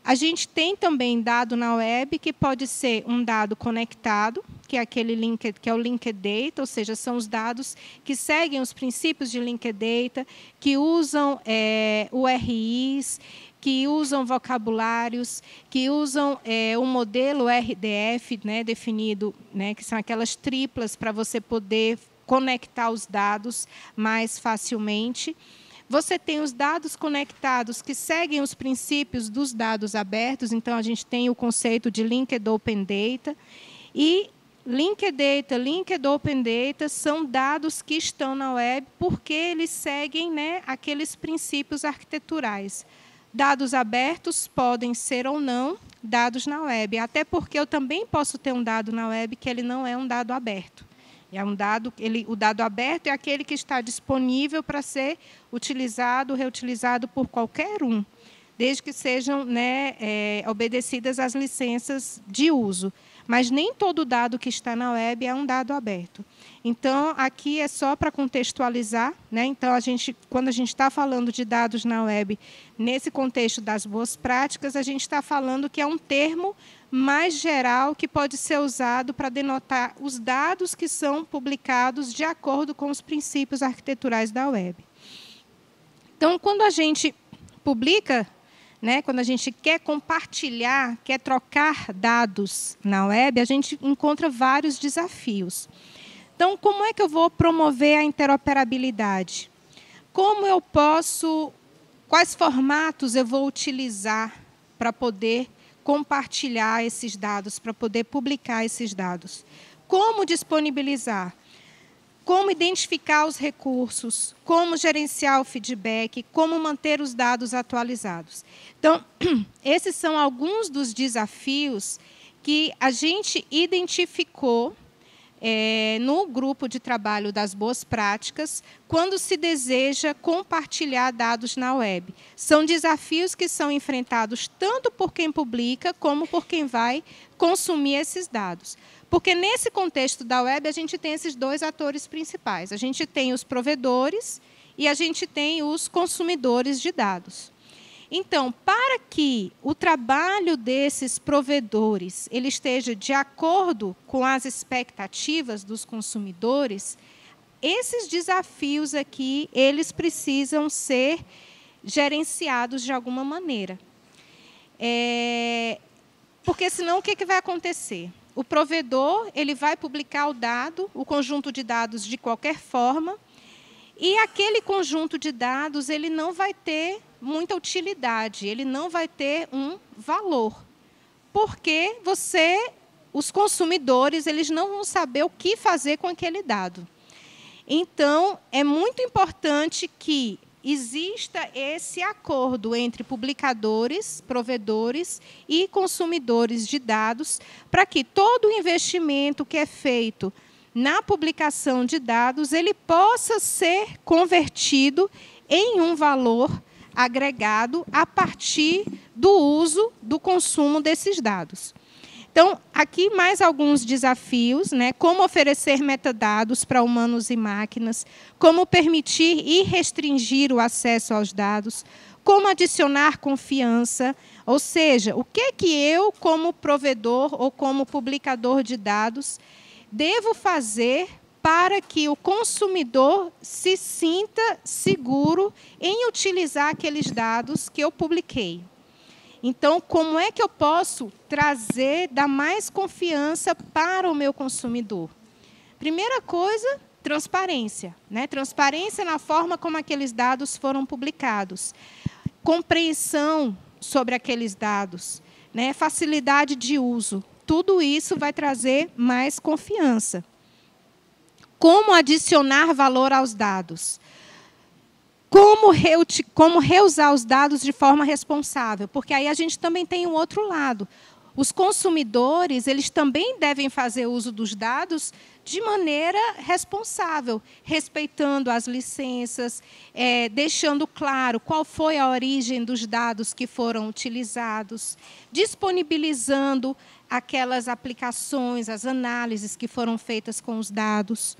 A gente tem também dado na web que pode ser um dado conectado, que é aquele que é o linked data, ou seja, são os dados que seguem os princípios de linked data, que usam URIs, que usam vocabulários, que usam o modelo RDF, né, definido, né, que são aquelas triplas para você poder conectar os dados mais facilmente. Você tem os dados conectados que seguem os princípios dos dados abertos. Então, a gente tem o conceito de Linked Open Data. E Linked Data, Linked Open Data são dados que estão na web porque eles seguem, né, aqueles princípios arquiteturais. Dados abertos podem ser ou não dados na web. Até porque eu também posso ter um dado na web que ele não é um dado aberto. É um dado, o dado aberto é aquele que está disponível para ser utilizado, reutilizado por qualquer um, desde que sejam, né, obedecidas as licenças de uso. Mas nem todo dado que está na web é um dado aberto. Então, aqui é só para contextualizar, né? Então, quando a gente está falando de dados na web, nesse contexto das boas práticas, a gente está falando que é um termo mais geral que pode ser usado para denotar os dados que são publicados de acordo com os princípios arquiteturais da web. Então, quando a gente publica, né, quando a gente quer compartilhar, quer trocar dados na web, a gente encontra vários desafios. Então, como é que eu vou promover a interoperabilidade? Quais formatos eu vou utilizar para poder compartilhar esses dados, para poder publicar esses dados? Como disponibilizar? Como identificar os recursos? Como gerenciar o feedback? Como manter os dados atualizados? Então, esses são alguns dos desafios que a gente identificou no grupo de trabalho das boas práticas, quando se deseja compartilhar dados na web. São desafios que são enfrentados tanto por quem publica, como por quem vai consumir esses dados. Porque, nesse contexto da web, a gente tem esses dois atores principais. A gente tem os provedores e a gente tem os consumidores de dados. Então, para que o trabalho desses provedores ele esteja de acordo com as expectativas dos consumidores, esses desafios aqui, eles precisam ser gerenciados de alguma maneira. Porque, senão, o que vai acontecer? O provedor ele vai publicar o dado, o conjunto de dados, de qualquer forma, e aquele conjunto de dados ele não vai ter muita utilidade, ele não vai ter um valor, porque os consumidores, eles não vão saber o que fazer com aquele dado. Então, é muito importante que exista esse acordo entre publicadores, provedores e consumidores de dados, para que todo o investimento que é feito na publicação de dados ele possa ser convertido em um valor agregado a partir do uso, do consumo desses dados. Então, aqui mais alguns desafios, né? Como oferecer metadados para humanos e máquinas, como permitir e restringir o acesso aos dados, como adicionar confiança, ou seja, o que eu, como provedor ou como publicador de dados, devo fazer para que o consumidor se sinta seguro em utilizar aqueles dados que eu publiquei. Então, como é que eu posso dar mais confiança para o meu consumidor? Primeira coisa, transparência, né? Transparência na forma como aqueles dados foram publicados, compreensão sobre aqueles dados, né? Facilidade de uso. Tudo isso vai trazer mais confiança. Como adicionar valor aos dados? Como reusar os dados de forma responsável? Porque aí a gente também tem um outro lado. Os consumidores, eles também devem fazer uso dos dados de maneira responsável, respeitando as licenças, deixando claro qual foi a origem dos dados que foram utilizados, disponibilizando aquelas aplicações, as análises que foram feitas com os dados.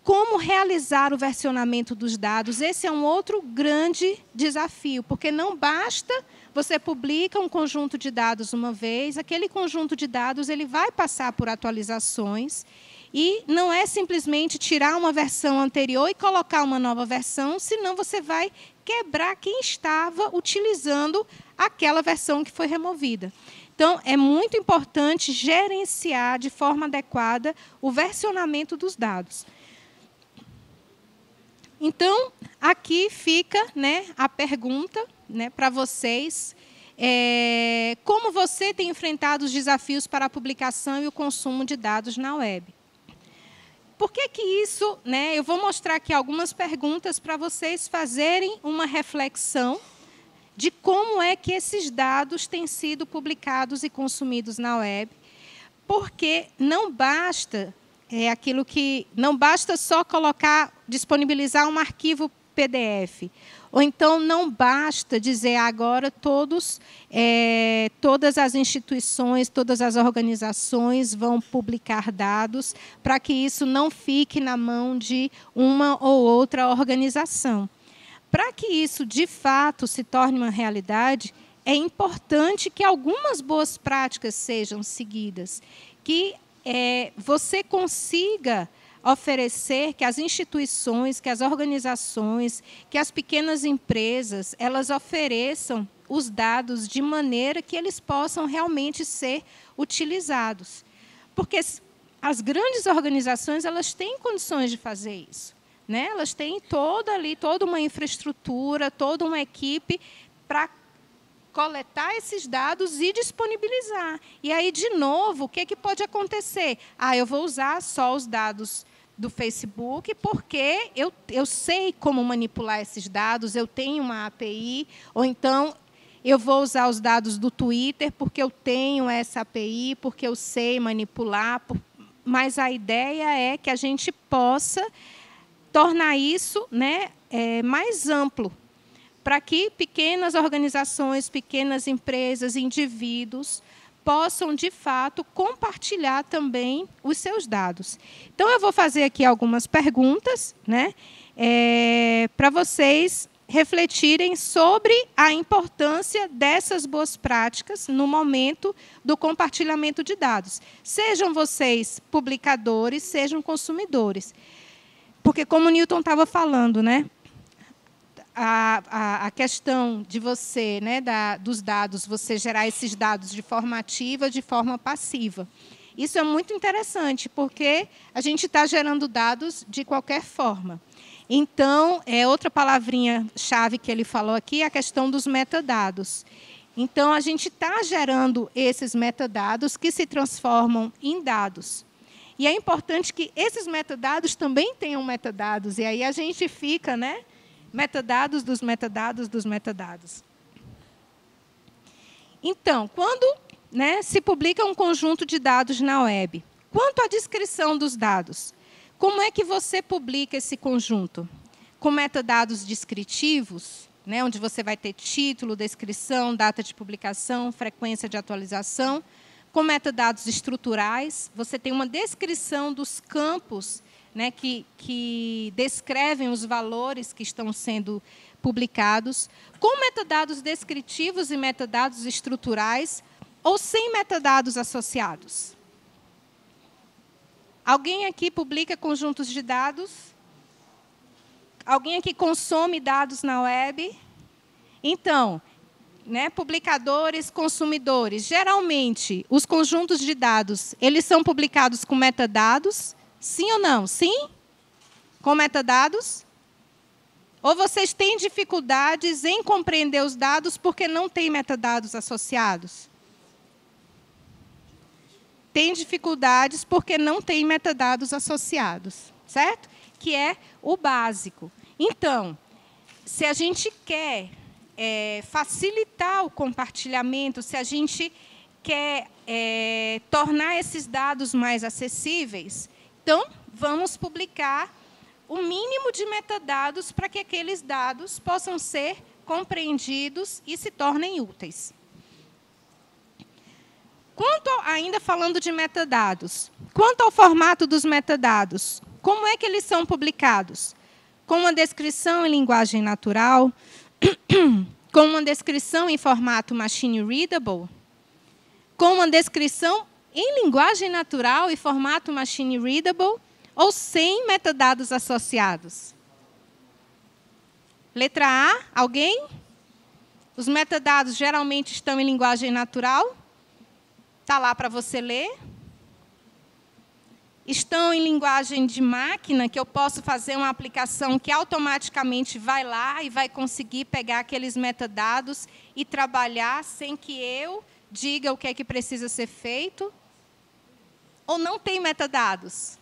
Como realizar o versionamento dos dados? Esse é um outro grande desafio, porque não basta você publica um conjunto de dados uma vez, aquele conjunto de dados ele vai passar por atualizações, e não é simplesmente tirar uma versão anterior e colocar uma nova versão, senão você vai quebrar quem estava utilizando aquela versão que foi removida. Então, é muito importante gerenciar de forma adequada o versionamento dos dados. Então, aqui fica, né, a pergunta, né, para vocês. Como você tem enfrentado os desafios para a publicação e o consumo de dados na web? Por que isso, né, eu vou mostrar aqui algumas perguntas para vocês fazerem uma reflexão de como é que esses dados têm sido publicados e consumidos na web, porque não basta não basta só disponibilizar um arquivo PDF, ou então não basta dizer agora todas as instituições, todas as organizações vão publicar dados para que isso não fique na mão de uma ou outra organização. Para que isso, de fato, se torne uma realidade, é importante que algumas boas práticas sejam seguidas, que você consiga oferecer que as instituições, que as organizações, que as pequenas empresas, elas ofereçam os dados de maneira que eles possam realmente ser utilizados. Porque as grandes organizações elas têm condições de fazer isso, né? Elas têm toda uma infraestrutura, toda uma equipe para coletar esses dados e disponibilizar. E aí, de novo, o que pode acontecer? Eu vou usar só os dados do Facebook porque eu sei como manipular esses dados, eu tenho uma API, ou então eu vou usar os dados do Twitter porque eu tenho essa API, porque eu sei manipular. Mas a ideia é que a gente possa tornar isso, né, mais amplo, para que pequenas organizações, pequenas empresas, indivíduos possam, de fato, compartilhar também os seus dados. Então, eu vou fazer aqui algumas perguntas, né, para vocês refletirem sobre a importância dessas boas práticas no momento do compartilhamento de dados. Sejam vocês publicadores, sejam consumidores. Porque, como o Newton estava falando, né, a questão de você, né, dos dados, você gerar esses dados de forma ativa, de forma passiva. Isso é muito interessante, porque a gente está gerando dados de qualquer forma. Então, outra palavrinha-chave que ele falou aqui é a questão dos metadados. Então, a gente está gerando esses metadados que se transformam em dados. E é importante que esses metadados também tenham metadados. E aí a gente fica, né, metadados dos metadados dos metadados. Então, quando, né, se publica um conjunto de dados na web, quanto à descrição dos dados, como é que você publica esse conjunto? Com metadados descritivos, né, onde você vai ter título, descrição, data de publicação, frequência de atualização. Com metadados estruturais, você tem uma descrição dos campos, né, que descrevem os valores que estão sendo publicados, com metadados descritivos e metadados estruturais, ou sem metadados associados. Alguém aqui publica conjuntos de dados? Alguém aqui consome dados na web? Então, né, publicadores, consumidores, geralmente, os conjuntos de dados, eles são publicados com metadados, Sim ou não? Sim? Com metadados? Ou vocês têm dificuldades em compreender os dados porque não tem metadados associados? Tem dificuldades porque não tem metadados associados, certo? Que é o básico. Então, se a gente quer facilitar o compartilhamento, se a gente quer tornar esses dados mais acessíveis, então, vamos publicar o mínimo de metadados para que aqueles dados possam ser compreendidos e se tornem úteis. Ainda falando de metadados, quanto ao formato dos metadados, como é que eles são publicados? Com uma descrição em linguagem natural, com uma descrição em formato machine readable, com uma descrição em linguagem natural e formato machine readable, ou sem metadados associados? Letra A, alguém? Os metadados geralmente estão em linguagem natural. Está lá para você ler. Estão em linguagem de máquina, que eu posso fazer uma aplicação que automaticamente vai lá e vai conseguir pegar aqueles metadados e trabalhar sem que eu diga o que é que precisa ser feito. Ou não tem metadados?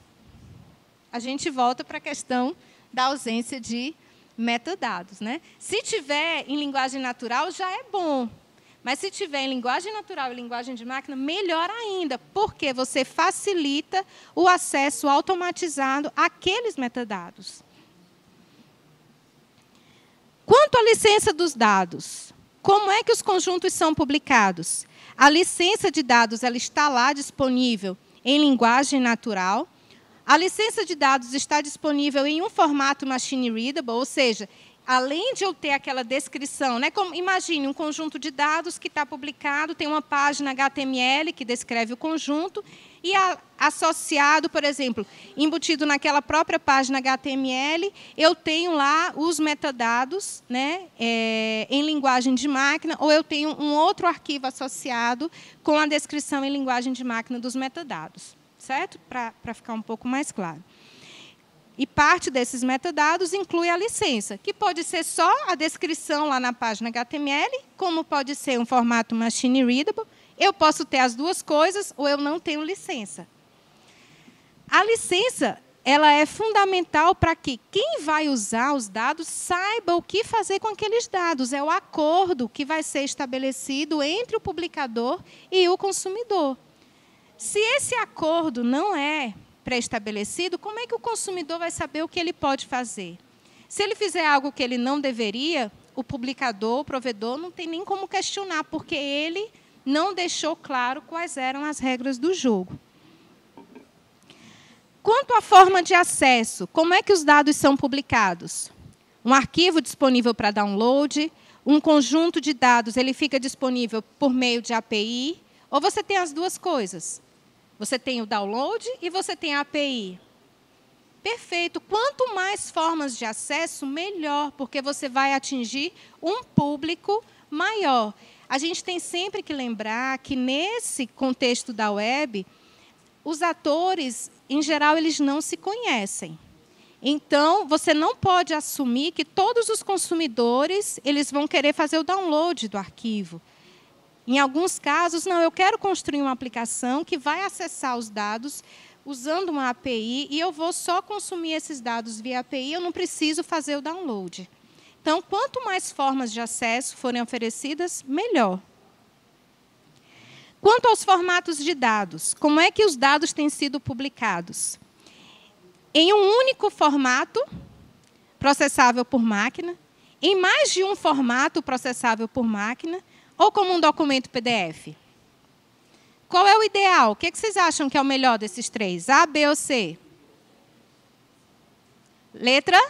A gente volta para a questão da ausência de metadados, né? Se tiver em linguagem natural, já é bom. Mas se tiver em linguagem natural e linguagem de máquina, melhor ainda, porque você facilita o acesso automatizado àqueles metadados. Quanto à licença dos dados, como é que os conjuntos são publicados? A licença de dados ela está lá disponível em linguagem natural. A licença de dados está disponível em um formato machine readable, ou seja, além de eu ter aquela descrição, né, como, imagine um conjunto de dados que está publicado, tem uma página HTML que descreve o conjunto, e associado, por exemplo, embutido naquela própria página HTML, eu tenho lá os metadados, né, em linguagem de máquina, ou eu tenho um outro arquivo associado com a descrição em linguagem de máquina dos metadados, certo? Para ficar um pouco mais claro. E parte desses metadados inclui a licença, que pode ser só a descrição lá na página HTML, como pode ser um formato machine readable. Eu posso ter as duas coisas ou eu não tenho licença. A licença ela é fundamental para que quem vai usar os dados saiba o que fazer com aqueles dados. É o acordo que vai ser estabelecido entre o publicador e o consumidor. Se esse acordo não é pré-estabelecido, como é que o consumidor vai saber o que ele pode fazer? Se ele fizer algo que ele não deveria, o publicador, o provedor, não tem nem como questionar, porque ele não deixou claro quais eram as regras do jogo. Quanto à forma de acesso, como é que os dados são publicados? Um arquivo disponível para download, um conjunto de dados ele fica disponível por meio de API, ou você tem as duas coisas? Você tem o download e você tem a API. Perfeito. Quanto mais formas de acesso, melhor, porque você vai atingir um público maior. A gente tem sempre que lembrar que, nesse contexto da web, os atores, em geral, eles não se conhecem. Então, você não pode assumir que todos os consumidores eles vão querer fazer o download do arquivo. Em alguns casos, não, eu quero construir uma aplicação que vai acessar os dados usando uma API e eu vou só consumir esses dados via API, eu não preciso fazer o download. Então, quanto mais formas de acesso forem oferecidas, melhor. Quanto aos formatos de dados, como é que os dados têm sido publicados? Em um único formato, processável por máquina, em mais de um formato processável por máquina, ou como um documento PDF? Qual é o ideal? O que vocês acham que é o melhor desses três? A, B ou C? Letra?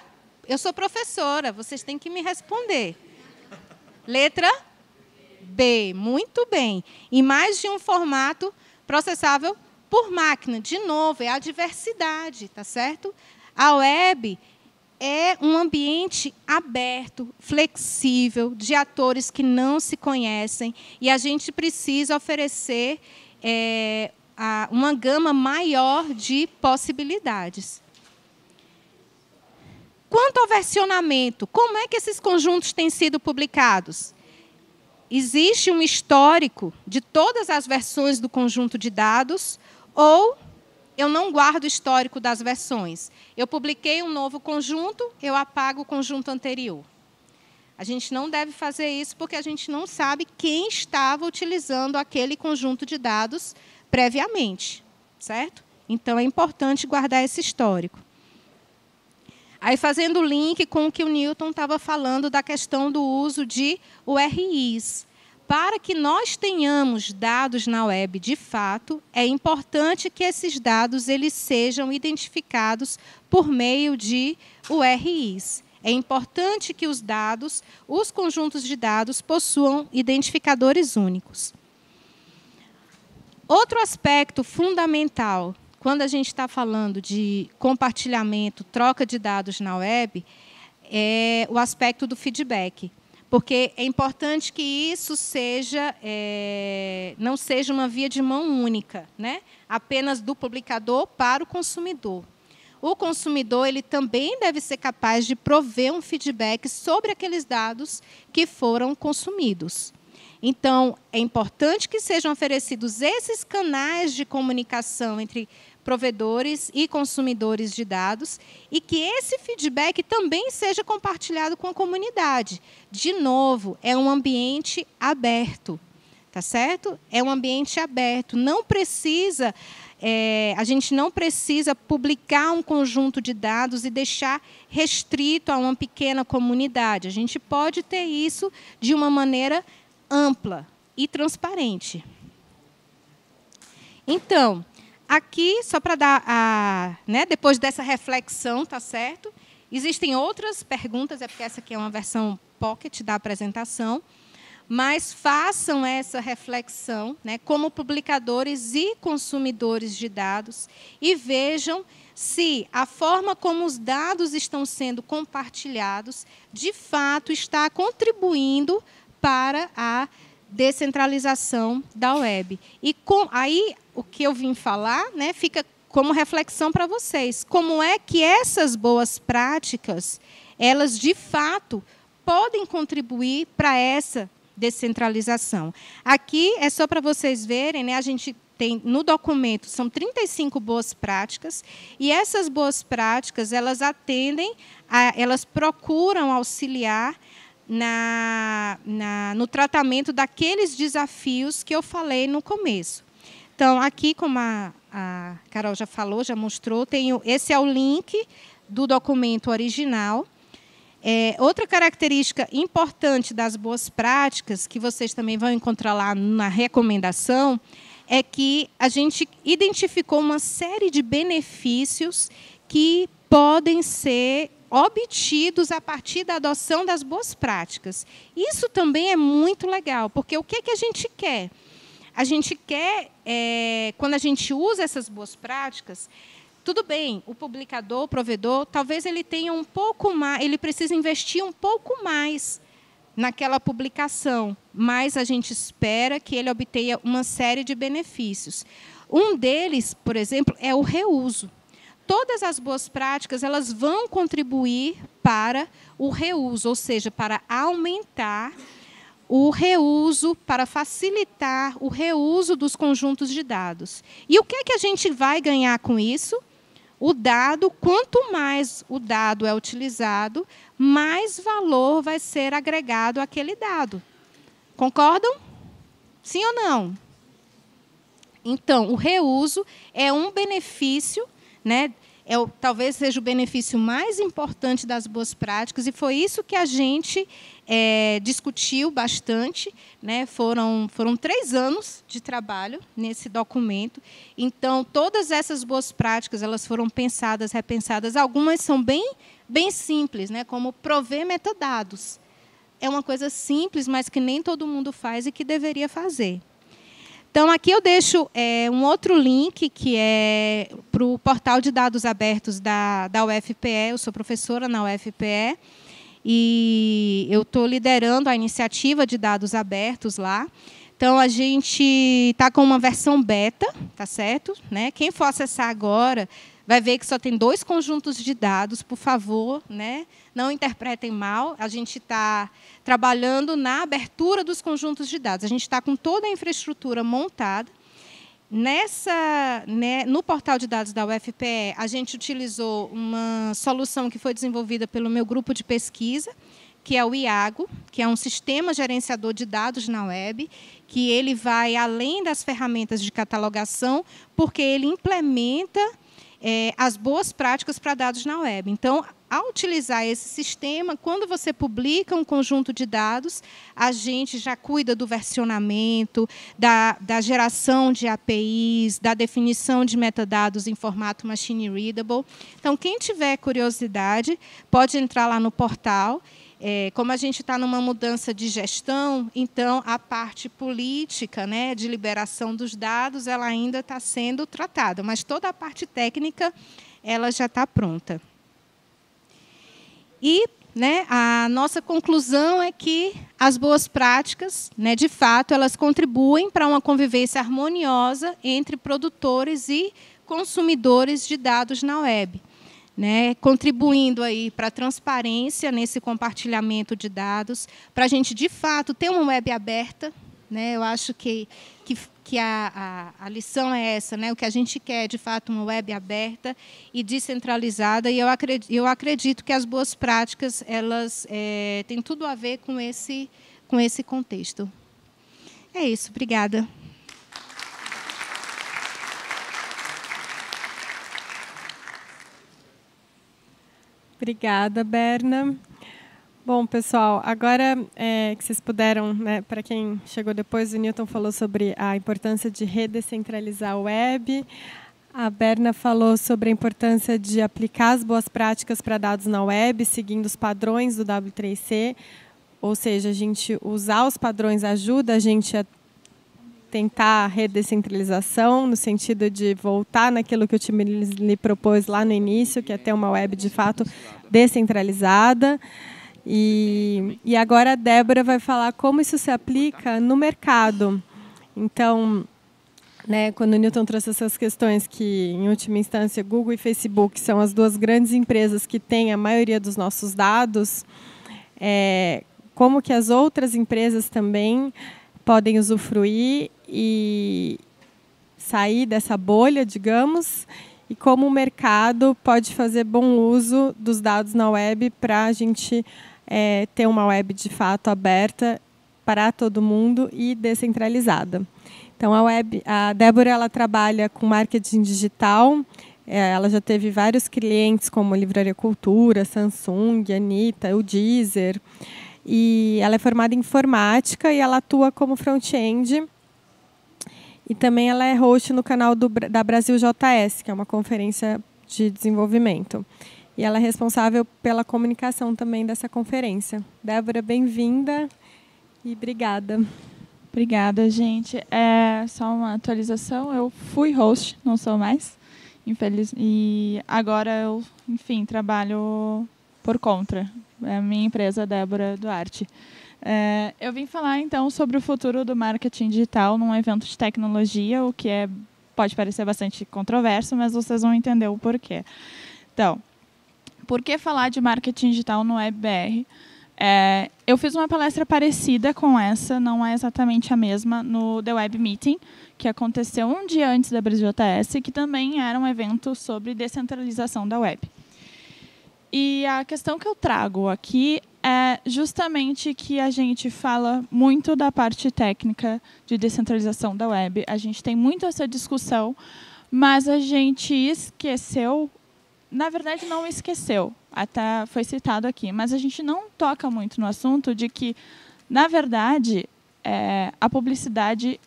Eu sou professora, vocês têm que me responder. Letra? B. Muito bem. Em mais de um formato processável por máquina. De novo, é a diversidade, tá certo? A web é um ambiente aberto, flexível, de atores que não se conhecem, e a gente precisa oferecer uma gama maior de possibilidades. Quanto ao versionamento, como é que esses conjuntos têm sido publicados? Existe um histórico de todas as versões do conjunto de dados, ou eu não guardo o histórico das versões. Eu publiquei um novo conjunto, eu apago o conjunto anterior. A gente não deve fazer isso porque a gente não sabe quem estava utilizando aquele conjunto de dados previamente, certo? Então, é importante guardar esse histórico. Aí, fazendo o link com o que o Newton estava falando da questão do uso de URIs. Para que nós tenhamos dados na web de fato, é importante que esses dados eles sejam identificados por meio de URIs. É importante que os dados, os conjuntos de dados, possuam identificadores únicos. Outro aspecto fundamental, quando a gente está falando de compartilhamento, troca de dados na web, é o aspecto do feedback. Porque é importante que isso não seja uma via de mão única, né? Apenas do publicador para o consumidor. O consumidor ele também deve ser capaz de prover um feedback sobre aqueles dados que foram consumidos. Então, é importante que sejam oferecidos esses canais de comunicação entre provedores e consumidores de dados e que esse feedback também seja compartilhado com a comunidade. De novo, é um ambiente aberto, tá certo? É um ambiente aberto. Não precisa, a gente não precisa publicar um conjunto de dados e deixar restrito a uma pequena comunidade. A gente pode ter isso de uma maneira ampla e transparente. Então, aqui, só para dar depois dessa reflexão, tá certo? Existem outras perguntas, porque essa aqui é uma versão pocket da apresentação, mas façam essa reflexão, né, como publicadores e consumidores de dados, e vejam se a forma como os dados estão sendo compartilhados, de fato, está contribuindo para a descentralização da web. E aí, o que eu vim falar, né, fica como reflexão para vocês. Como é que essas boas práticas, elas, de fato, podem contribuir para essa descentralização? Aqui é só para vocês verem, né, a gente tem no documento, são 35 boas práticas, e essas boas práticas, elas elas procuram auxiliar no tratamento daqueles desafios que eu falei no começo. Então, aqui, como a Carol já falou, já mostrou, esse é o link do documento original. Outra característica importante das boas práticas, que vocês também vão encontrar lá na recomendação, é que a gente identificou uma série de benefícios que podem ser obtidos a partir da adoção das boas práticas. Isso também é muito legal, porque o que a gente quer? A gente quer, quando a gente usa essas boas práticas, tudo bem, o publicador, o provedor, talvez ele tenha um pouco mais, ele precisa investir um pouco mais naquela publicação, mas a gente espera que ele obtenha uma série de benefícios. Um deles, por exemplo, é o reuso. Todas as boas práticas elas vão contribuir para o reuso, ou seja, para aumentar o reuso, para facilitar o reuso dos conjuntos de dados. E o que é que a gente vai ganhar com isso? O dado, quanto mais o dado é utilizado, mais valor vai ser agregado àquele dado. Concordam? Sim ou não? Então, o reuso é um benefício, né? Talvez seja o benefício mais importante das boas práticas, e foi isso que a gente discutiu bastante, né? Foram 3 anos de trabalho nesse documento. Então, todas essas boas práticas elas foram pensadas, repensadas. Algumas são bem simples, né? Como prover metadados. É uma coisa simples, mas que nem todo mundo faz e que deveria fazer. Então, aqui eu deixo um outro link, que é para o portal de dados abertos da UFPE. Eu sou professora na UFPE e eu estou liderando a iniciativa de dados abertos lá. Então, a gente está com uma versão beta, tá certo? Né? Quem for acessar agora vai ver que só tem 2 conjuntos de dados, por favor, né? Não interpretem mal. A gente está trabalhando na abertura dos conjuntos de dados. A gente está com toda a infraestrutura montada. No portal de dados da UFPE, a gente utilizou uma solução que foi desenvolvida pelo meu grupo de pesquisa, que é o IAGO, que é um sistema gerenciador de dados na web, que ele vai além das ferramentas de catalogação, porque ele implementa as boas práticas para dados na web. Então, ao utilizar esse sistema, quando você publica um conjunto de dados, a gente já cuida do versionamento, da geração de APIs, da definição de metadados em formato machine readable. Então, quem tiver curiosidade, pode entrar lá no portal. Como a gente está numa mudança de gestão, então a parte política, né, de liberação dos dados, ela ainda está sendo tratada, mas toda a parte técnica ela já está pronta. E, né, a nossa conclusão é que as boas práticas, né, de fato, elas contribuem para uma convivência harmoniosa entre produtores e consumidores de dados na web, né, contribuindo aí para a transparência nesse compartilhamento de dados, para a gente, de fato, ter uma web aberta. Né, eu acho que a lição é essa, né, o que a gente quer, de fato, uma web aberta e descentralizada, e eu acredito que as boas práticas elas têm tudo a ver com esse contexto. É isso, obrigada. Obrigada, Berna. Bom, pessoal, agora que vocês puderam, né, para quem chegou depois, o Newton falou sobre a importância de redescentralizar a web. A Berna falou sobre a importância de aplicar as boas práticas para dados na web, seguindo os padrões do W3C, ou seja, a gente usar os padrões ajuda a gente a tentar a redescentralização, no sentido de voltar naquilo que o time lhe propôs lá no início, que é ter uma web, de fato, descentralizada. E agora a Débora vai falar como isso se aplica no mercado. Então, né, quando o Newton trouxe essas questões que, em última instância, Google e Facebook são as 2 grandes empresas que têm a maioria dos nossos dados, como que as outras empresas também podem usufruir e sair dessa bolha, digamos, e como o mercado pode fazer bom uso dos dados na web para a gente ter uma web de fato aberta para todo mundo e descentralizada. Então, a Débora ela trabalha com marketing digital, ela já teve vários clientes como Livraria Cultura, Samsung, Anitta, o Deezer, e ela é formada em informática e ela atua como front-end. E também ela é host no canal da Brasil JS, que é uma conferência de desenvolvimento. E ela é responsável pela comunicação também dessa conferência. Débora, bem-vinda e obrigada. Obrigada, gente. Só uma atualização, eu fui host, não sou mais, e agora eu, enfim, trabalho por conta. É a minha empresa, Débora Duarte. Eu vim falar, então, sobre o futuro do marketing digital num evento de tecnologia, o que pode parecer bastante controverso, mas vocês vão entender o porquê. Então, por que falar de marketing digital no WebBR? Eu fiz uma palestra parecida com essa, não é exatamente a mesma, no The Web Meeting, que aconteceu um dia antes da Brasil JS, que também era um evento sobre descentralização da web. E a questão que eu trago aqui é justamente que a gente fala muito da parte técnica de descentralização da web. A gente tem muito essa discussão, mas a gente esqueceu, na verdade não esqueceu, até foi citado aqui, mas a gente não toca muito no assunto de que, na verdade, a publicidade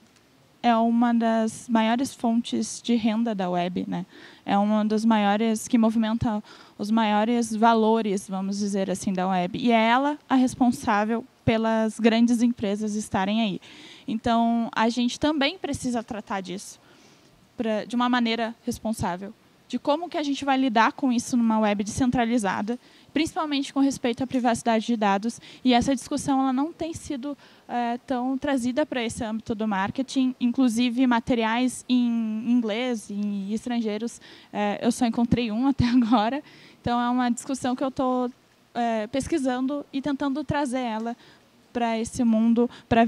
é uma das maiores fontes de renda da web, né? É uma das maiores, que movimenta os maiores valores, vamos dizer assim, da web. E é ela a responsável pelas grandes empresas estarem aí. Então, a gente também precisa tratar disso de uma maneira responsável. De como que a gente vai lidar com isso numa web descentralizada principalmente com respeito à privacidade de dados. E essa discussão ela não tem sido tão trazida para esse âmbito do marketing, inclusive materiais em inglês, em estrangeiros, eu só encontrei um até agora. Então, é uma discussão que eu estou pesquisando e tentando trazer ela para esse mundo, para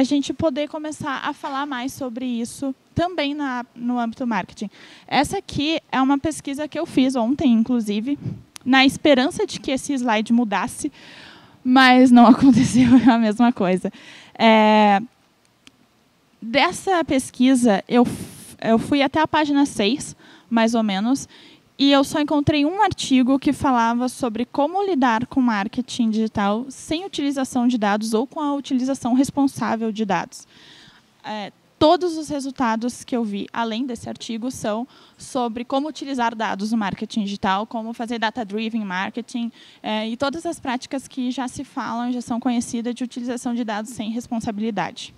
a gente poder começar a falar mais sobre isso também no âmbito marketing. Essa aqui é uma pesquisa que eu fiz ontem, inclusive, na esperança de que esse slide mudasse, mas não aconteceu a mesma coisa. Dessa pesquisa, eu fui até a página 6, mais ou menos, e eu só encontrei um artigo que falava sobre como lidar com marketing digital sem utilização de dados ou com a utilização responsável de dados. Todos os resultados que eu vi, além desse artigo, são sobre como utilizar dados no marketing digital, como fazer data-driven marketing, e todas as práticas que já se falam, já são conhecidas de utilização de dados sem responsabilidade.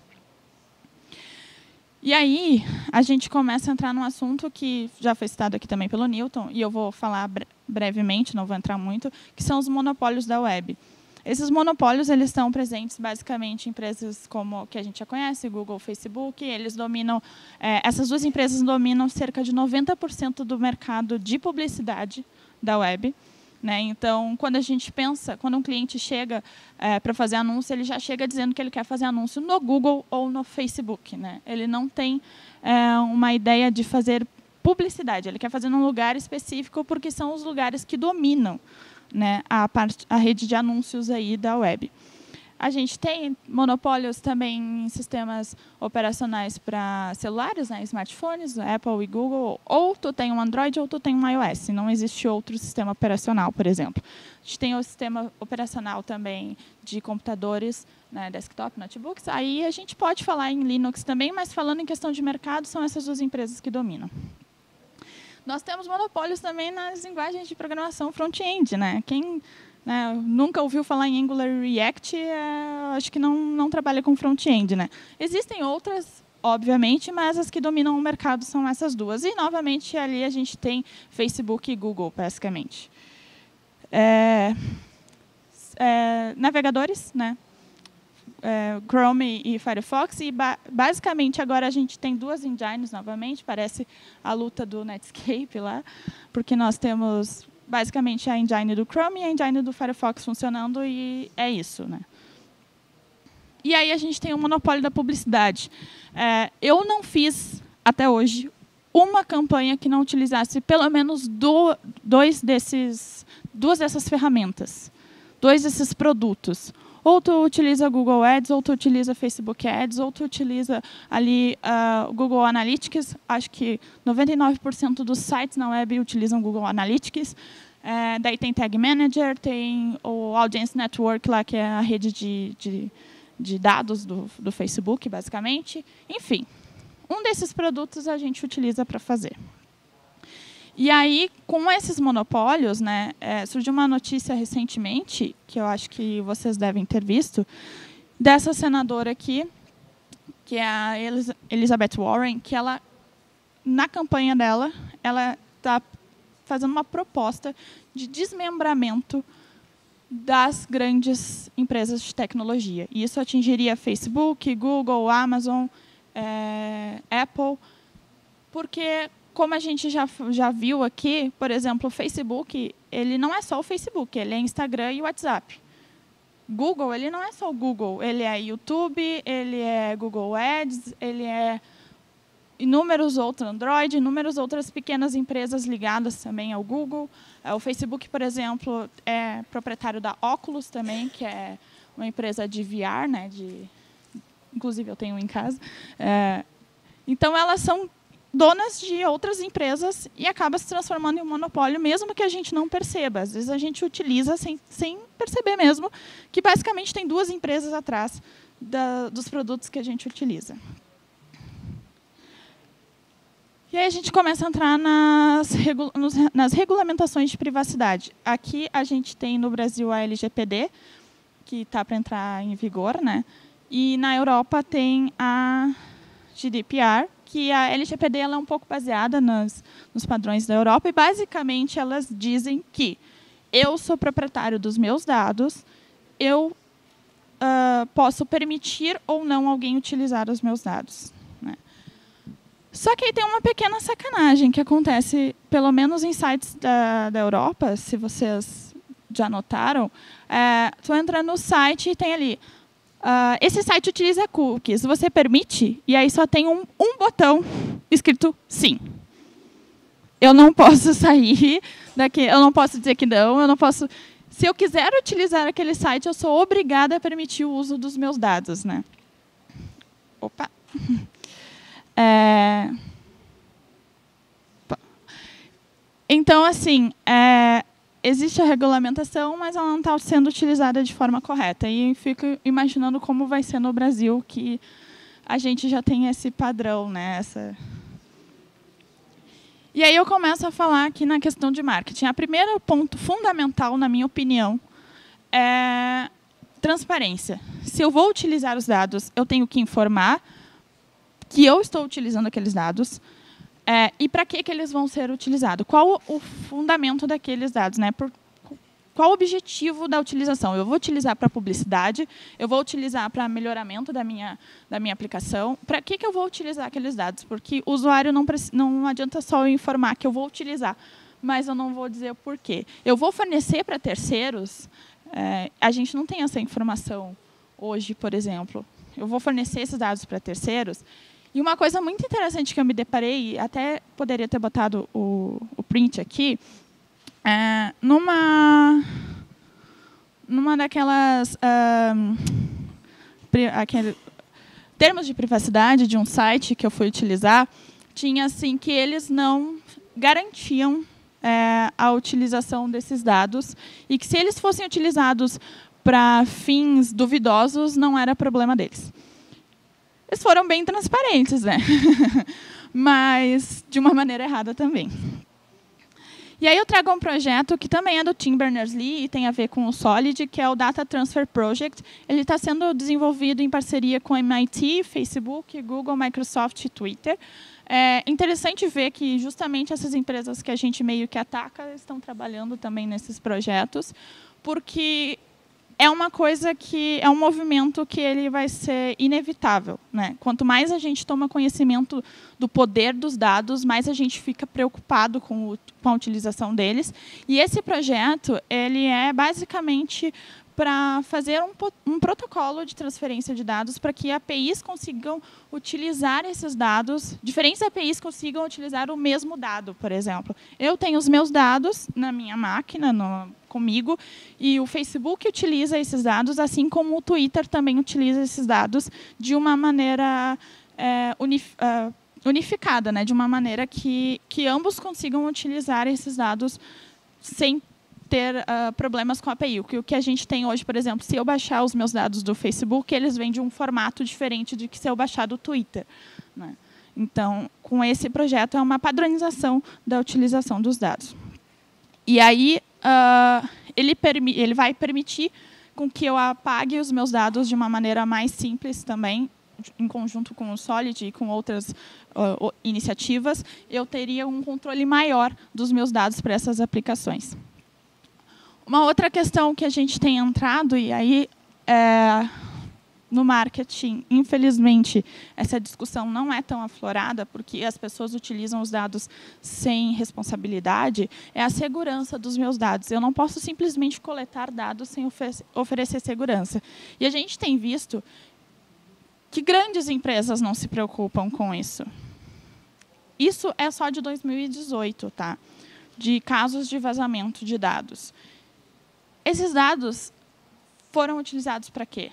E aí, a gente começa a entrar num assunto que já foi citado aqui também pelo Newton, e eu vou falar brevemente, não vou entrar muito, que são os monopólios da web. Esses monopólios eles estão presentes basicamente em empresas como que a gente já conhece, Google, Facebook. Eles dominam, essas duas empresas dominam cerca de 90% do mercado de publicidade da web. Né? Então, quando a gente pensa, quando um cliente chega para fazer anúncio, ele já chega dizendo que ele quer fazer anúncio no Google ou no Facebook. Né? Ele não tem uma ideia de fazer publicidade, ele quer fazer num lugar específico porque são os lugares que dominam, né, a rede de anúncios aí da web. A gente tem monopólios também em sistemas operacionais para celulares, né, smartphones, Apple e Google. Ou tu tem um Android ou tu tem um iOS. Não existe outro sistema operacional, por exemplo. A gente tem o sistema operacional também de computadores, né, desktop, notebooks. Aí a gente pode falar em Linux também, mas falando em questão de mercado, são essas duas empresas que dominam. Nós temos monopólios também nas linguagens de programação front-end. Né? Quem nunca ouviu falar em Angular e React, acho que não trabalha com front-end. Né? Existem outras, obviamente, mas as que dominam o mercado são essas duas. E, novamente, ali a gente tem Facebook e Google, basicamente. Navegadores, né? Chrome e Firefox, e basicamente agora a gente tem duas engines novamente, parece a luta do Netscape lá, porque nós temos basicamente a engine do Chrome e a engine do Firefox funcionando, e é isso. Né? E aí a gente tem o monopólio da publicidade. Eu não fiz, até hoje, uma campanha que não utilizasse pelo menos duas dessas ferramentas, dois desses produtos. Ou tu utiliza Google Ads, ou tu utiliza Facebook Ads, ou tu utiliza ali o Google Analytics. Acho que 99% dos sites na web utilizam Google Analytics. Daí tem Tag Manager, tem o Audience Network, lá, que é a rede de dados do Facebook, basicamente. Enfim, um desses produtos a gente utiliza para fazer. E aí, com esses monopólios, né, surgiu uma notícia recentemente, que eu acho que vocês devem ter visto, dessa senadora aqui, que é a Elizabeth Warren, que ela, na campanha dela, ela está fazendo uma proposta de desmembramento das grandes empresas de tecnologia. E isso atingiria Facebook, Google, Amazon, Apple, porque, como a gente já viu aqui, por exemplo, o Facebook, ele não é só o Facebook, ele é Instagram e WhatsApp. Google, ele não é só o Google, ele é YouTube, ele é Google Ads, ele é inúmeros outros Android, inúmeras outras pequenas empresas ligadas também ao Google. O Facebook, por exemplo, é proprietário da Oculus também, que é uma empresa de VR, né, inclusive eu tenho em casa. Então, elas são donas de outras empresas e acaba se transformando em um monopólio, mesmo que a gente não perceba. Às vezes a gente utiliza sem perceber mesmo, que basicamente tem duas empresas atrás dos produtos que a gente utiliza. E aí a gente começa a entrar nas regulamentações de privacidade. Aqui a gente tem no Brasil a LGPD, que está para entrar em vigor, né? E na Europa tem a GDPR, que a LGPD ela é um pouco baseada nos padrões da Europa, e basicamente elas dizem que eu sou proprietário dos meus dados, eu posso permitir ou não alguém utilizar os meus dados. Né? Só que aí tem uma pequena sacanagem que acontece, pelo menos em sites da Europa, se vocês já notaram, tu entra no site e tem ali, esse site utiliza cookies, você permite? E aí só tem um botão escrito sim. Eu não posso sair daqui, eu não posso dizer que não, eu não posso... Se eu quiser utilizar aquele site, eu sou obrigada a permitir o uso dos meus dados. Né? Opa! Então, assim, existe a regulamentação, mas ela não está sendo utilizada de forma correta. E eu fico imaginando como vai ser no Brasil, que a gente já tem esse padrão, né? E aí eu começo a falar aqui na questão de marketing. O primeiro ponto fundamental, na minha opinião, é transparência. Se eu vou utilizar os dados, eu tenho que informar que eu estou utilizando aqueles dados e para que eles vão ser utilizados. Qual o fundamento daqueles dados? Né? Qual o objetivo da utilização? Eu vou utilizar para publicidade, eu vou utilizar para melhoramento da minha aplicação. Para que eu vou utilizar aqueles dados? Porque o usuário não adianta só eu informar que eu vou utilizar, mas eu não vou dizer o porquê. Eu vou fornecer para terceiros, a gente não tem essa informação hoje, por exemplo. Eu vou fornecer esses dados para terceiros. E uma coisa muito interessante que eu me deparei, até poderia ter botado o print aqui, numa daquelas termos de privacidade de um site que eu fui utilizar, tinha assim que eles não garantiam a utilização desses dados e que se eles fossem utilizados para fins duvidosos, não era problema deles. Eles foram bem transparentes, né? Mas de uma maneira errada também. E aí eu trago um projeto que também é do Tim Berners-Lee e tem a ver com o Solid, que é o Data Transfer Project. Ele está sendo desenvolvido em parceria com MIT, Facebook, Google, Microsoft e Twitter. É interessante ver que justamente essas empresas que a gente meio que ataca estão trabalhando também nesses projetos, porque é uma coisa que é um movimento que ele vai ser inevitável, né? Quanto mais a gente toma conhecimento do poder dos dados, mais a gente fica preocupado com a utilização deles. E esse projeto ele é basicamente para fazer um protocolo de transferência de dados para que APIs consigam utilizar esses dados, diferentes APIs consigam utilizar o mesmo dado, por exemplo. Eu tenho os meus dados na minha máquina, comigo, e o Facebook utiliza esses dados, assim como o Twitter também utiliza esses dados de uma maneira unificada, né? De uma maneira que ambos consigam utilizar esses dados sem ter problemas com a API. O que a gente tem hoje, por exemplo, se eu baixar os meus dados do Facebook, eles vêm de um formato diferente do que se eu baixar do Twitter. Né? Então, com esse projeto, é uma padronização da utilização dos dados. E aí, ele vai permitir com que eu apague os meus dados de uma maneira mais simples também, em conjunto com o Solid e com outras iniciativas, eu teria um controle maior dos meus dados para essas aplicações. Uma outra questão que a gente tem entrado, e aí no marketing, infelizmente, essa discussão não é tão aflorada, porque as pessoas utilizam os dados sem responsabilidade, é a segurança dos meus dados. Eu não posso simplesmente coletar dados sem oferecer segurança. E a gente tem visto que grandes empresas não se preocupam com isso. Isso é só de 2018, tá? De casos de vazamento de dados. Esses dados foram utilizados para quê?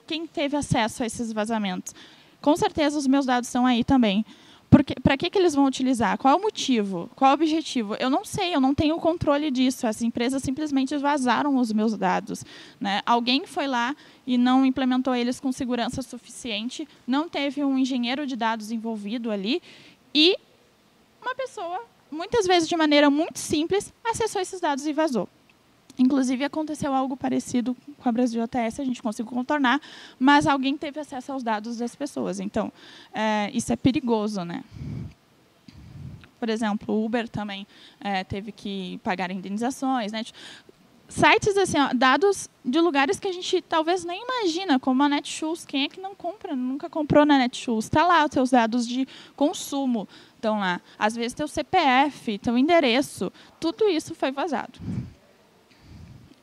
Quem teve acesso a esses vazamentos? Com certeza, os meus dados estão aí também. Para que eles vão utilizar? Qual é o motivo? Qual é o objetivo? Eu não sei, eu não tenho controle disso. As empresas simplesmente vazaram os meus dados. Né? Alguém foi lá e não implementou eles com segurança suficiente, não teve um engenheiro de dados envolvido ali, e uma pessoa, muitas vezes de maneira muito simples, acessou esses dados e vazou. Inclusive, aconteceu algo parecido com a Brasil ATS, a gente conseguiu contornar, mas alguém teve acesso aos dados das pessoas. Então, isso é perigoso, né? Por exemplo, o Uber também teve que pagar indenizações, né? Sites assim, ó, dados de lugares que a gente talvez nem imagina, como a Netshoes. Quem é que não compra? Nunca comprou na Netshoes? Está lá os seus dados de consumo, estão lá. Às vezes teu CPF, teu endereço, tudo isso foi vazado.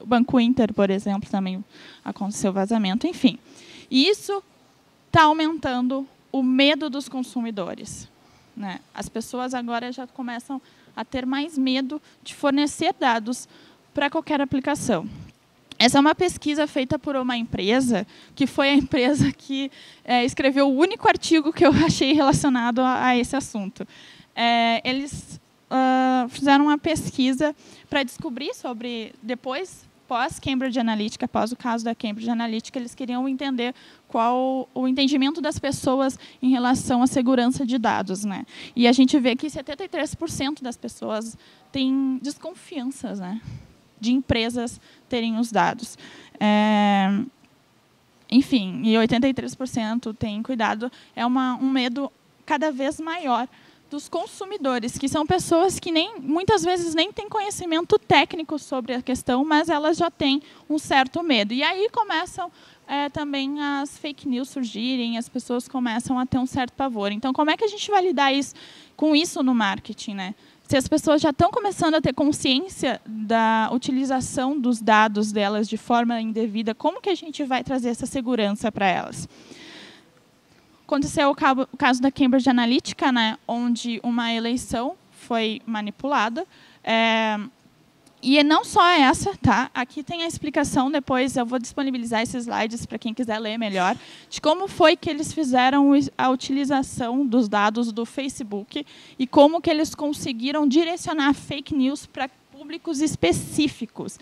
O Banco Inter, por exemplo, também aconteceu vazamento, enfim. E isso está aumentando o medo dos consumidores, né? As pessoas agora já começam a ter mais medo de fornecer dados para qualquer aplicação. Essa é uma pesquisa feita por uma empresa, que foi a empresa que escreveu o único artigo que eu achei relacionado a esse assunto. Eles fizeram uma pesquisa para descobrir sobre, depois, pós-Cambridge Analytica, após o caso da Cambridge Analytica, eles queriam entender qual o entendimento das pessoas em relação à segurança de dados, né? E a gente vê que 73% das pessoas têm desconfianças, né, de empresas terem os dados. Enfim, e 83% têm cuidado. É um medo cada vez maior dos consumidores, que são pessoas que muitas vezes nem têm conhecimento técnico sobre a questão, mas elas já têm um certo medo. E aí começam também as fake news surgirem, as pessoas começam a ter um certo pavor. Então, como é que a gente vai lidar com isso no marketing, né? Se as pessoas já estão começando a ter consciência da utilização dos dados delas de forma indevida, como que a gente vai trazer essa segurança para elas? Aconteceu o caso da Cambridge Analytica, né, onde uma eleição foi manipulada. E não só essa, tá? Aqui tem a explicação, depois eu vou disponibilizar esses slides para quem quiser ler melhor, de como foi que eles fizeram a utilização dos dados do Facebook e como que eles conseguiram direcionar fake news para públicos específicos,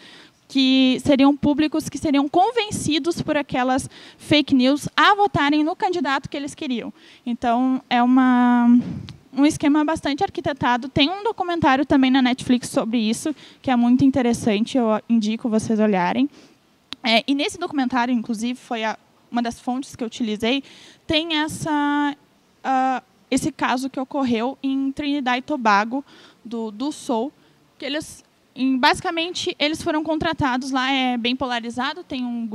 que seriam públicos que seriam convencidos por aquelas fake news a votarem no candidato que eles queriam. Então, é um esquema bastante arquitetado. Tem um documentário também na Netflix sobre isso, que é muito interessante, eu indico vocês olharem. E nesse documentário, inclusive, foi uma das fontes que eu utilizei, tem esse caso que ocorreu em Trinidad e Tobago, do Sul, que basicamente, eles foram contratados lá, é bem polarizado, tem um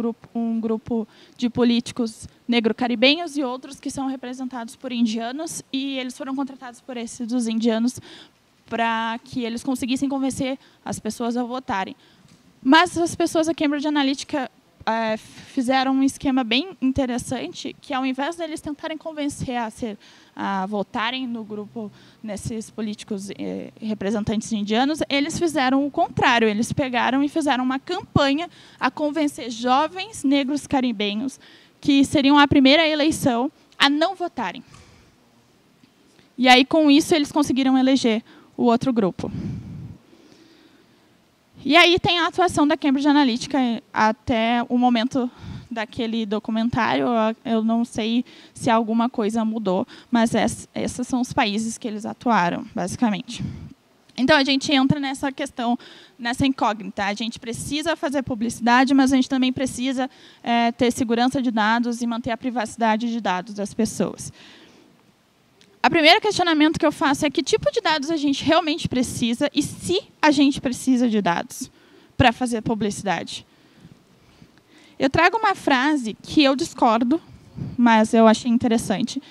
grupo de políticos negro-caribenhos e outros que são representados por indianos, e eles foram contratados por esses dos indianos para que eles conseguissem convencer as pessoas a votarem. Mas as pessoas da Cambridge Analytica fizeram um esquema bem interessante, que ao invés deles tentarem convencer a votarem no grupo, nesses políticos representantes indianos, eles fizeram o contrário. Eles pegaram e fizeram uma campanha a convencer jovens negros caribenhos, que seriam a primeira eleição, a não votarem. E aí, com isso, eles conseguiram eleger o outro grupo. E aí tem a atuação da Cambridge Analytica até o momento daquele documentário. Eu não sei se alguma coisa mudou, mas esses são os países que eles atuaram, basicamente. Então, a gente entra nessa questão, nessa incógnita. A gente precisa fazer publicidade, mas a gente também precisa ter segurança de dados e manter a privacidade de dados das pessoas. O primeiro questionamento que eu faço é que tipo de dados a gente realmente precisa e se a gente precisa de dados para fazer publicidade. Eu trago uma frase que eu discordo, mas eu achei interessante,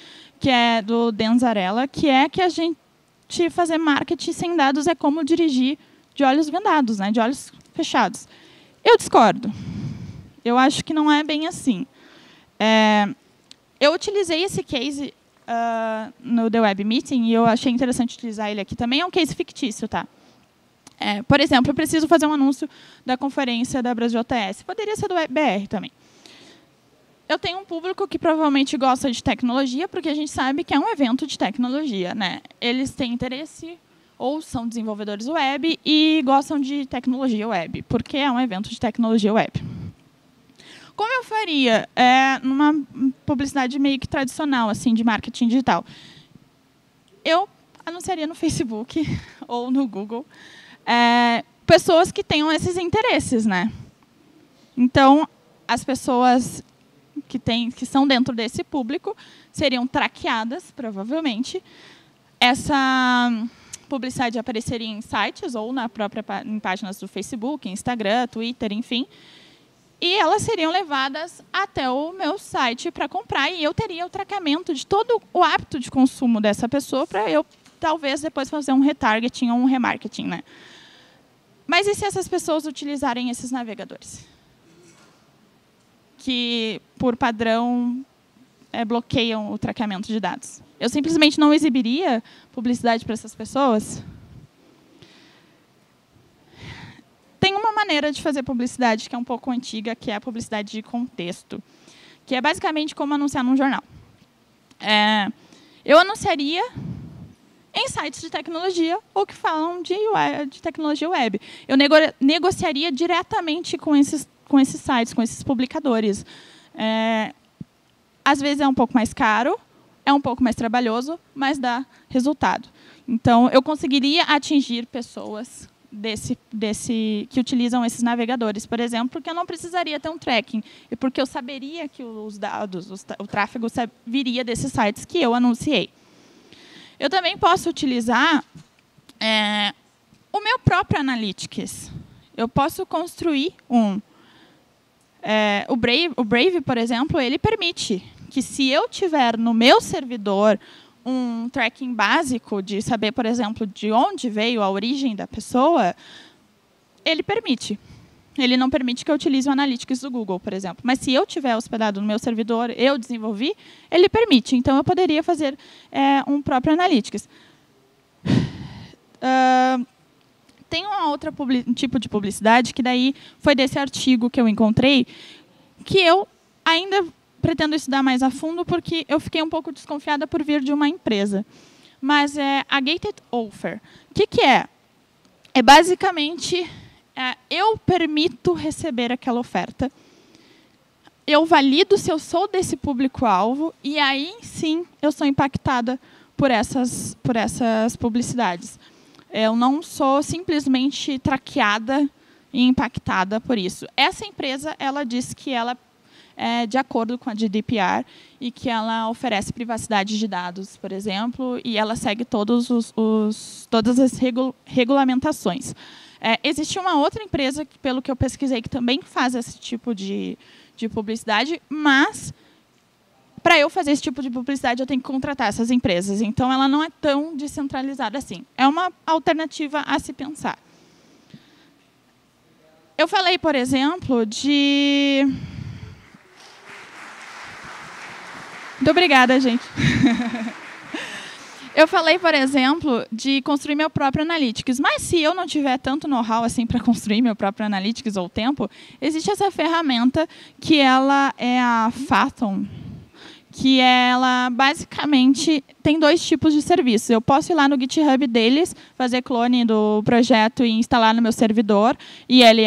que é do Dan Zarella, que é que a gente fazer marketing sem dados é como dirigir de olhos vendados, né, de olhos fechados. Eu discordo. Eu acho que não é bem assim. Eu utilizei esse case no The Web Meeting, e eu achei interessante utilizar ele aqui também. É um case fictício, tá? Por exemplo, eu preciso fazer um anúncio da conferência da Brasil OTS. Poderia ser do WebBR também. Eu tenho um público que provavelmente gosta de tecnologia, porque a gente sabe que é um evento de tecnologia, né? Eles têm interesse, ou são desenvolvedores web, e gostam de tecnologia web, porque é um evento de tecnologia web. Como eu faria numa publicidade meio que tradicional, assim, de marketing digital? Eu anunciaria no Facebook ou no Google pessoas que tenham esses interesses, né? Então, as pessoas que são dentro desse público seriam traqueadas, provavelmente. publicidade apareceria em sites ou em páginas do Facebook, Instagram, Twitter, enfim. E elas seriam levadas até o meu site para comprar e eu teria o traqueamento de todo o hábito de consumo dessa pessoa para eu, talvez, depois fazer um retargeting ou um remarketing, né? Mas e se essas pessoas utilizarem esses navegadores? Que, por padrão, bloqueiam o traqueamento de dados. Eu simplesmente não exibiria publicidade para essas pessoas? Tem uma maneira de fazer publicidade que é um pouco antiga, que é a publicidade de contexto, que é basicamente como anunciar num jornal. Eu anunciaria em sites de tecnologia ou que falam de tecnologia web. Eu negociaria diretamente com esses sites, com esses publicadores. Às vezes é um pouco mais caro, é um pouco mais trabalhoso, mas dá resultado. Então, eu conseguiria atingir pessoas que utilizam esses navegadores, por exemplo, porque eu não precisaria ter um tracking, e porque eu saberia que os dados, o tráfego viria desses sites que eu anunciei. Eu também posso utilizar o meu próprio Analytics. Eu posso construir o Brave, por exemplo, ele permite que, se eu tiver no meu servidor um tracking básico de saber, por exemplo, de onde veio a origem da pessoa, ele permite. Ele não permite que eu utilize o Analytics do Google, por exemplo. Mas se eu tiver hospedado no meu servidor, eu desenvolvi, ele permite. Então, eu poderia fazer um próprio Analytics. Tem um tipo de publicidade que daí foi desse artigo que eu encontrei, que eu ainda pretendo estudar mais a fundo, porque eu fiquei um pouco desconfiada por vir de uma empresa. Mas é a Gated Offer. O que é? É basicamente, eu permito receber aquela oferta, eu valido se eu sou desse público-alvo, e aí, sim, eu sou impactada por essas publicidades. Eu não sou simplesmente traqueada e impactada por isso. Essa empresa, ela diz que ela é de acordo com a GDPR e que ela oferece privacidade de dados, por exemplo, e ela segue todas as regulamentações. Existe uma outra empresa, pelo que eu pesquisei, que também faz esse tipo de publicidade, mas para eu fazer esse tipo de publicidade, eu tenho que contratar essas empresas. Então, ela não é tão descentralizada assim. É uma alternativa a se pensar. Eu falei, por exemplo, de... Muito obrigada, gente. Eu falei, por exemplo, de construir meu próprio Analytics. Mas se eu não tiver tanto know-how assim para construir meu próprio Analytics ou tempo, existe essa ferramenta que ela é a Phathom, que ela basicamente tem 2 tipos de serviços. Eu posso ir lá no GitHub deles, fazer clone do projeto e instalar no meu servidor, e ele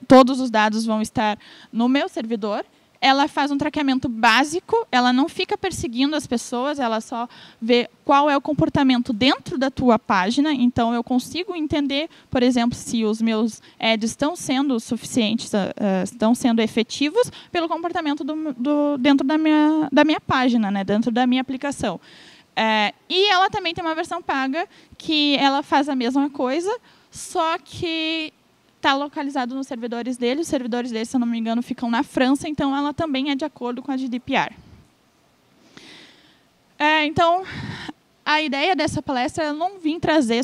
todos os dados vão estar no meu servidor. Ela faz um traqueamento básico, ela não fica perseguindo as pessoas, ela só vê qual é o comportamento dentro da tua página. Então, eu consigo entender, por exemplo, se os meus ads estão sendo suficientes, estão sendo efetivos pelo comportamento dentro da minha página, né, dentro da minha aplicação. E ela também tem uma versão paga, que ela faz a mesma coisa, só que está localizado nos servidores dele. Os servidores dele, se eu não me engano, ficam na França, então ela também é de acordo com a GDPR. Então, a ideia dessa palestra, eu não vim trazer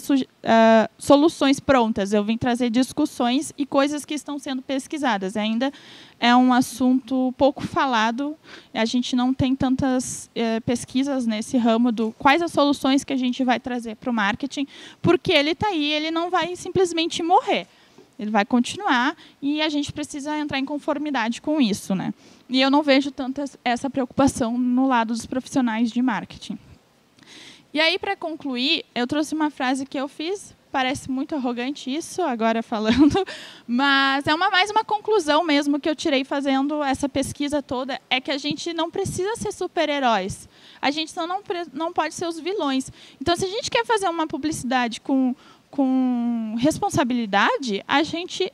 soluções prontas, eu vim trazer discussões e coisas que estão sendo pesquisadas. Ainda é um assunto pouco falado, a gente não tem tantas pesquisas nesse ramo do quais as soluções que a gente vai trazer para o marketing, porque ele está aí, ele não vai simplesmente morrer. Ele vai continuar e a gente precisa entrar em conformidade com isso, né? E eu não vejo tanto essa preocupação no lado dos profissionais de marketing. E aí, para concluir, eu trouxe uma frase que eu fiz, parece muito arrogante isso, agora falando, mas é mais uma conclusão mesmo que eu tirei fazendo essa pesquisa toda, é que a gente não precisa ser super-heróis. A gente não pode ser os vilões. Então, se a gente quer fazer uma publicidade com responsabilidade, a gente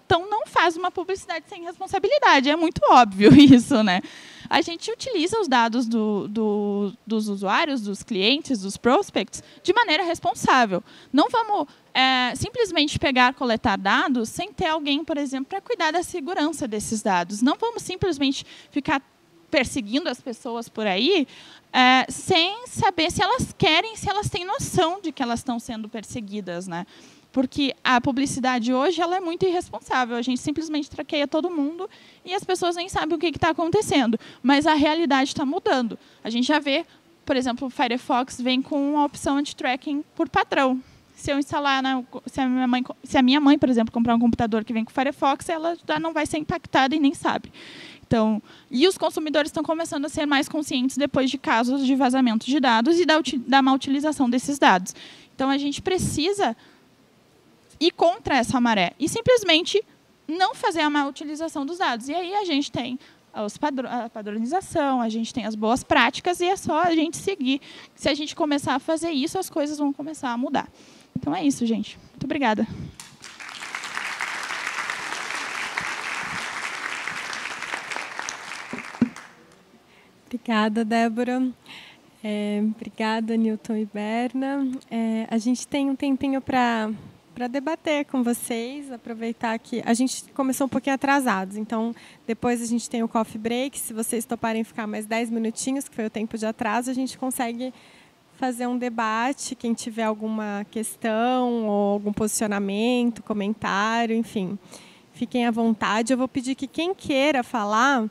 então não faz uma publicidade sem responsabilidade. É muito óbvio isso, né? a gente utiliza os dados dos usuários, dos clientes, dos prospects, de maneira responsável. Não vamos simplesmente coletar dados sem ter alguém, por exemplo, para cuidar da segurança desses dados. Não vamos simplesmente ficar perseguindo as pessoas por aí sem saber se elas querem, se elas têm noção de que elas estão sendo perseguidas, né? Porque a publicidade hoje ela é muito irresponsável. A gente simplesmente traqueia todo mundo e as pessoas nem sabem o que está acontecendo. Mas a realidade está mudando. A gente já vê, por exemplo, o Firefox vem com uma opção anti-tracking por padrão. Se eu instalar, se a minha mãe, por exemplo, comprar um computador que vem com o Firefox, ela já não vai ser impactada e nem sabe. Então, e os consumidores estão começando a ser mais conscientes depois de casos de vazamento de dados e da má utilização desses dados. Então, a gente precisa ir contra essa maré e simplesmente não fazer a má utilização dos dados. E aí a gente tem a padronização, a gente tem as boas práticas e é só a gente seguir. Se a gente começar a fazer isso, as coisas vão começar a mudar. Então é isso, gente. Muito obrigada. Obrigada, Débora. Obrigada, Newton e Berna. A gente tem um tempinho para debater com vocês, aproveitar que a gente começou um pouquinho atrasados, então depois a gente tem o coffee break, se vocês toparem ficar mais 10 minutinhos, que foi o tempo de atraso, a gente consegue fazer um debate, quem tiver alguma questão ou algum posicionamento, comentário, enfim, fiquem à vontade. Eu vou pedir que quem queira falar,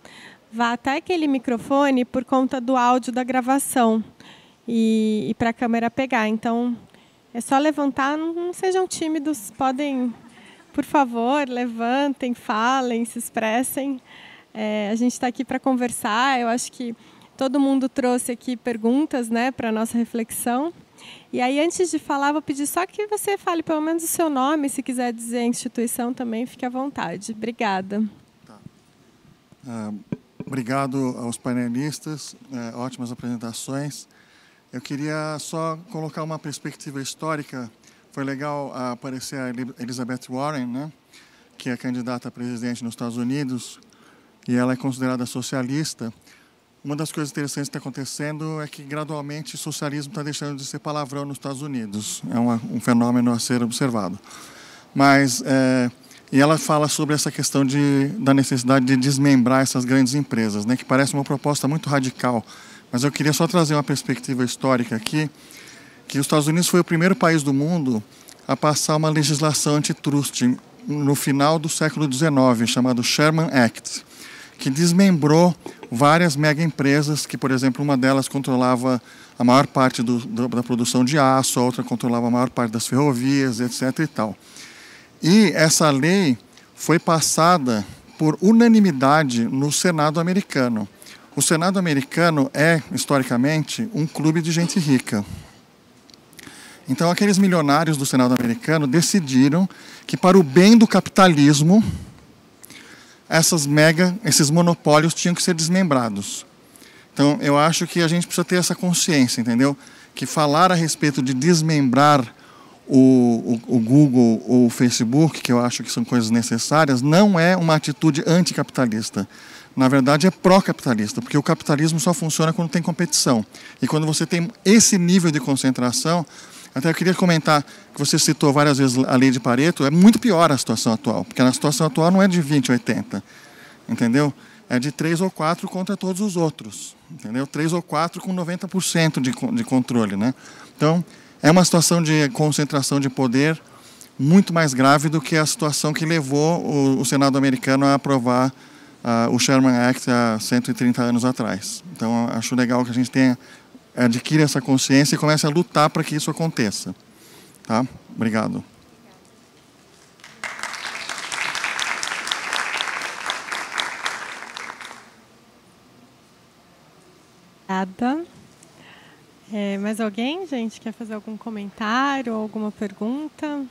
vá até aquele microfone por conta do áudio da gravação e para a câmera pegar, então é só levantar, não sejam tímidos, podem, por favor, levantem, falem, se expressem. A gente está aqui para conversar, eu acho que todo mundo trouxe aqui perguntas, né, para a nossa reflexão. E aí, antes de falar, vou pedir só que você fale pelo menos o seu nome, se quiser dizer a instituição também, fique à vontade. Obrigada. Tá. Obrigado aos panelistas, ótimas apresentações. Eu queria só colocar uma perspectiva histórica. Foi legal aparecer a Elizabeth Warren, né, que é candidata a presidente nos Estados Unidos, e ela é considerada socialista. Uma das coisas interessantes que está acontecendo é que, gradualmente, o socialismo está deixando de ser palavrão nos Estados Unidos. É um fenômeno a ser observado. Mas, e ela fala sobre essa questão da necessidade de desmembrar essas grandes empresas, né, que parece uma proposta muito radical. Mas eu queria só trazer uma perspectiva histórica aqui, que os Estados Unidos foi o primeiro país do mundo a passar uma legislação antitrust no final do século XIX, chamado Sherman Act, que desmembrou várias mega empresas, que, por exemplo, uma delas controlava a maior parte da produção de aço, a outra controlava a maior parte das ferrovias, etc. e tal. E essa lei foi passada por unanimidade no Senado americano. O Senado americano é, historicamente, um clube de gente rica. Então, aqueles milionários do Senado americano decidiram que, para o bem do capitalismo, esses monopólios tinham que ser desmembrados. Então, eu acho que a gente precisa ter essa consciência, entendeu? Que falar a respeito de desmembrar o Google ou o Facebook, que eu acho que são coisas necessárias, não é uma atitude anticapitalista. Na verdade, é pró-capitalista, porque o capitalismo só funciona quando tem competição. E quando você tem esse nível de concentração, até eu queria comentar que você citou várias vezes a lei de Pareto, é muito pior a situação atual, porque a situação atual não é de 20, 80, entendeu? É de 3 ou 4 contra todos os outros, entendeu? 3 ou 4 com 90% de controle, né? Então, é uma situação de concentração de poder muito mais grave do que a situação que levou o Senado americano a aprovar o Sherman Act há 130 anos atrás. Então, acho legal que a gente adquira essa consciência e comece a lutar para que isso aconteça. Tá? Obrigado. Obrigada. Mais alguém, gente, quer fazer algum comentário ou alguma pergunta?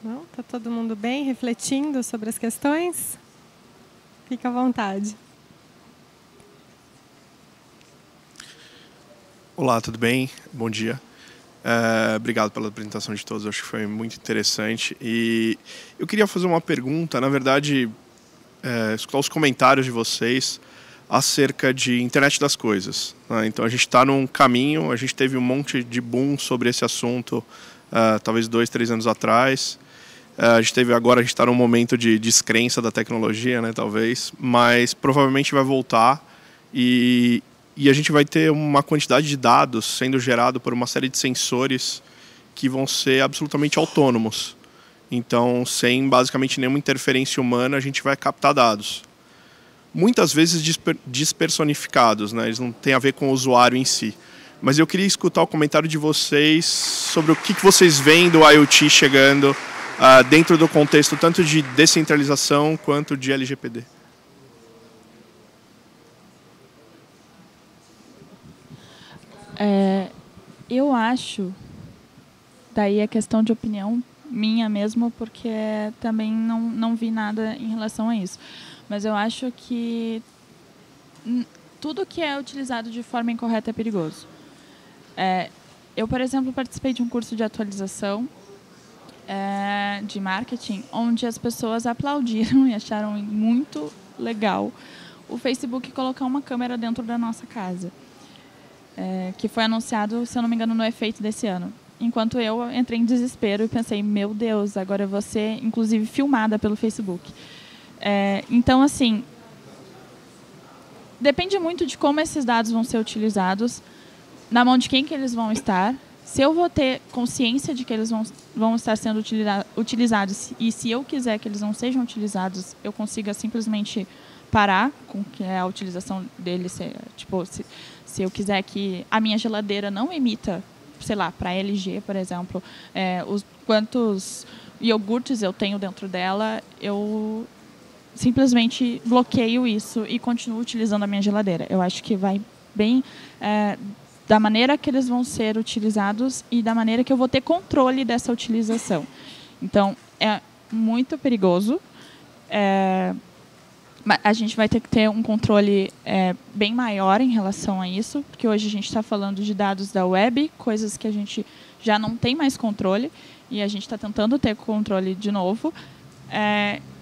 Não? Está todo mundo bem, refletindo sobre as questões? Fica à vontade. Olá, tudo bem? Bom dia. Obrigado pela apresentação de todos, acho que foi muito interessante. E eu queria fazer uma pergunta, na verdade, escutar os comentários de vocês acerca de internet das coisas, né? Então a gente está num caminho, a gente teve um monte de boom sobre esse assunto, talvez 2, 3 anos atrás. A gente está num momento de descrença da tecnologia, né, talvez, mas provavelmente vai voltar e a gente vai ter uma quantidade de dados sendo gerado por uma série de sensores que vão ser absolutamente autônomos. Então, sem basicamente nenhuma interferência humana, a gente vai captar dados. Muitas vezes despersonificados, né? Eles não têm a ver com o usuário em si. Mas eu queria escutar o comentário de vocês sobre o que vocês veem do IoT chegando dentro do contexto tanto de descentralização quanto de LGPD. Eu acho, daí é questão de opinião minha mesmo, porque também não vi nada em relação a isso. Mas eu acho que tudo que é utilizado de forma incorreta é perigoso. Eu, por exemplo, participei de um curso de atualização de marketing, onde as pessoas aplaudiram e acharam muito legal o Facebook colocar uma câmera dentro da nossa casa, que foi anunciado, se eu não me engano, no E-Feito desse ano. Enquanto eu entrei em desespero e pensei, meu Deus, agora eu vou ser, inclusive, filmada pelo Facebook. Então, assim, depende muito de como esses dados vão ser utilizados, na mão de quem que eles vão estar. Se eu vou ter consciência de que eles vão estar sendo utilizados e se eu quiser que eles não sejam utilizados, eu consiga simplesmente parar com que a utilização deles. Tipo, se eu quiser que a minha geladeira não emita, sei lá, para LG, por exemplo, quantos iogurtes eu tenho dentro dela, eu simplesmente bloqueio isso e continuo utilizando a minha geladeira. Eu acho que vai bem da maneira que eles vão ser utilizados e da maneira que eu vou ter controle dessa utilização. Então, é muito perigoso. A gente vai ter que ter um controle bem maior em relação a isso, porque hoje a gente está falando de dados da web, coisas que a gente já não tem mais controle, e a gente está tentando ter controle de novo.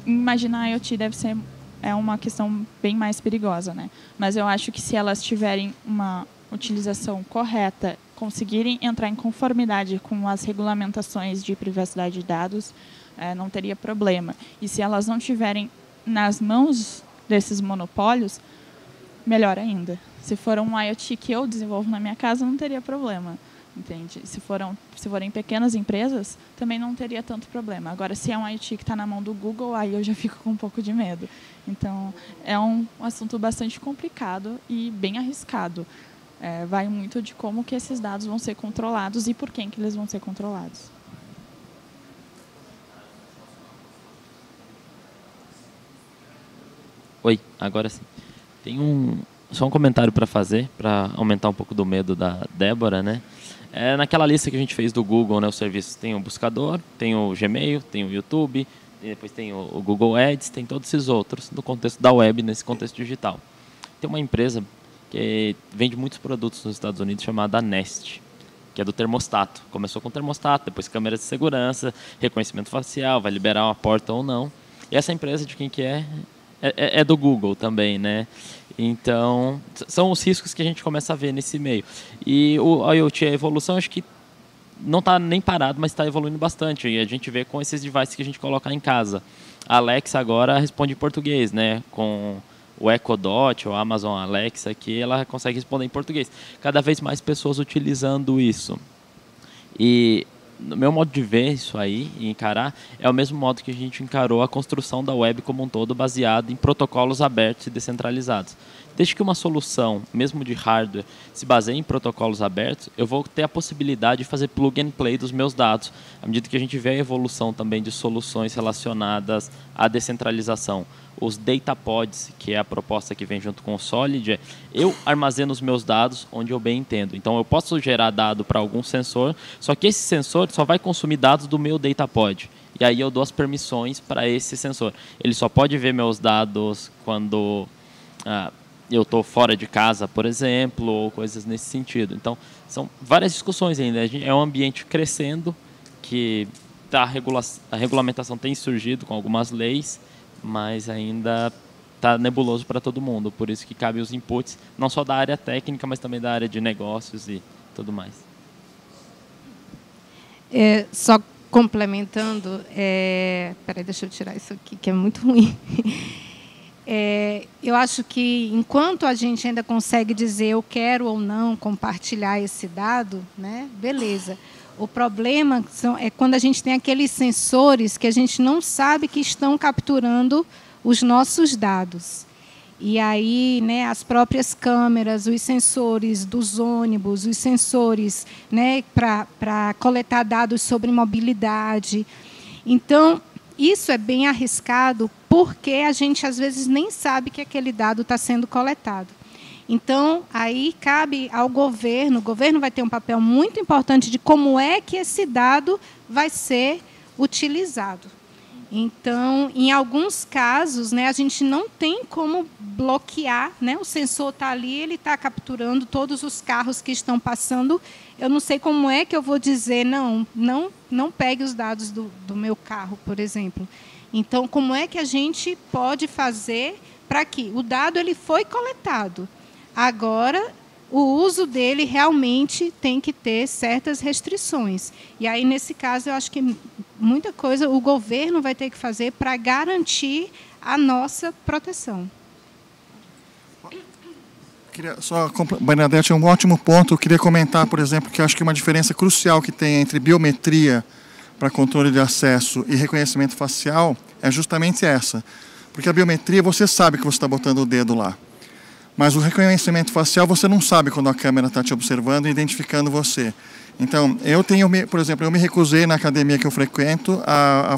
Imaginar a IoT deve ser uma questão bem mais perigosa, né? Mas eu acho que se elas tiverem uma utilização correta, conseguirem entrar em conformidade com as regulamentações de privacidade de dados, não teria problema. E se elas não tiverem nas mãos desses monopólios, melhor ainda. Se for um IoT que eu desenvolvo na minha casa, não teria problema, entende? Se forem pequenas empresas, também não teria tanto problema. Agora, se é um IoT que está na mão do Google, aí eu já fico com um pouco de medo. Então, é um assunto bastante complicado e bem arriscado. Vai muito de como que esses dados vão ser controlados e por quem que eles vão ser controlados. Oi, agora sim. Tem só um comentário para fazer, para aumentar um pouco do medo da Débora, né? Naquela lista que a gente fez do Google, né, os serviços, tem o buscador, tem o Gmail, tem o YouTube, e depois tem o Google Ads, tem todos esses outros no contexto da web, nesse contexto digital. Tem uma empresa que vende muitos produtos nos Estados Unidos chamada Nest, que é do termostato. Começou com termostato, depois câmeras de segurança, reconhecimento facial, vai liberar uma porta ou não. E essa empresa, de quem que é do Google também, né? Então, são os riscos que a gente começa a ver nesse meio. E o IoT, a evolução, acho que não está nem parado, mas está evoluindo bastante. E a gente vê com esses devices que a gente coloca em casa. A Alexa agora responde em português, né? Com o Echo Dot, ou a Amazon Alexa, que ela consegue responder em português. Cada vez mais pessoas utilizando isso. E no meu modo de ver isso aí e encarar é o mesmo modo que a gente encarou a construção da web como um todo, baseado em protocolos abertos e descentralizados. Desde que uma solução, mesmo de hardware, se baseie em protocolos abertos, eu vou ter a possibilidade de fazer plug and play dos meus dados, à medida que a gente vê a evolução também de soluções relacionadas à descentralização. Os data pods, que é a proposta que vem junto com o Solid, eu armazeno os meus dados onde eu bem entendo. Então, eu posso gerar dado para algum sensor, só que esse sensor só vai consumir dados do meu data pod. E aí eu dou as permissões para esse sensor. Ele só pode ver meus dados quando eu estou fora de casa, por exemplo, ou coisas nesse sentido. Então, são várias discussões ainda. É um ambiente crescendo, que a regulamentação tem surgido com algumas leis, mas ainda está nebuloso para todo mundo. Por isso que cabe os inputs, não só da área técnica, mas também da área de negócios e tudo mais. Só complementando, peraí, deixa eu tirar isso aqui, que é muito ruim. Eu acho que, enquanto a gente ainda consegue dizer eu quero ou não compartilhar esse dado, né, beleza. O problema é quando a gente tem aqueles sensores que a gente não sabe que estão capturando os nossos dados. E aí, né, as próprias câmeras, os sensores dos ônibus, os sensores, né, para coletar dados sobre mobilidade. Então, isso é bem arriscado porque a gente, às vezes, nem sabe que aquele dado está sendo coletado. Então, aí cabe ao governo. O governo vai ter um papel muito importante de como é que esse dado vai ser utilizado. Então, em alguns casos, né, a gente não tem como bloquear, né? O sensor está ali, ele está capturando todos os carros que estão passando. Eu não sei como é que eu vou dizer, não pegue os dados do meu carro, por exemplo. Então, como é que a gente pode fazer para que o dado ele foi coletado? Agora, o uso dele realmente tem que ter certas restrições. E aí, nesse caso, eu acho que muita coisa o governo vai ter que fazer para garantir a nossa proteção. Bernadette, é um ótimo ponto. Eu queria comentar, por exemplo, que eu acho que uma diferença crucial que tem entre biometria para controle de acesso e reconhecimento facial é justamente essa. Porque a biometria, você sabe que você está botando o dedo lá. Mas o reconhecimento facial, você não sabe quando a câmera está te observando e identificando você. Então, por exemplo, eu me recusei na academia que eu frequento a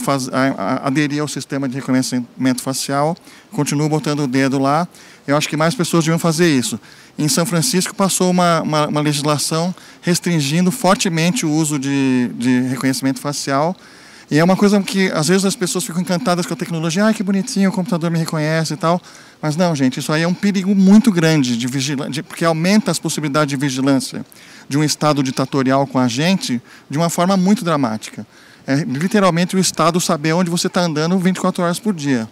aderir ao sistema de reconhecimento facial, continuo botando o dedo lá. Eu acho que mais pessoas deviam fazer isso. Em São Francisco passou uma legislação restringindo fortemente o uso de reconhecimento facial. E é uma coisa que, às vezes, as pessoas ficam encantadas com a tecnologia. Ai, que bonitinho, o computador me reconhece e tal. Mas não, gente, isso aí é um perigo muito grande, porque aumenta as possibilidades de vigilância de um Estado ditatorial com a gente de uma forma muito dramática. É literalmente o Estado saber onde você está andando 24 horas por dia.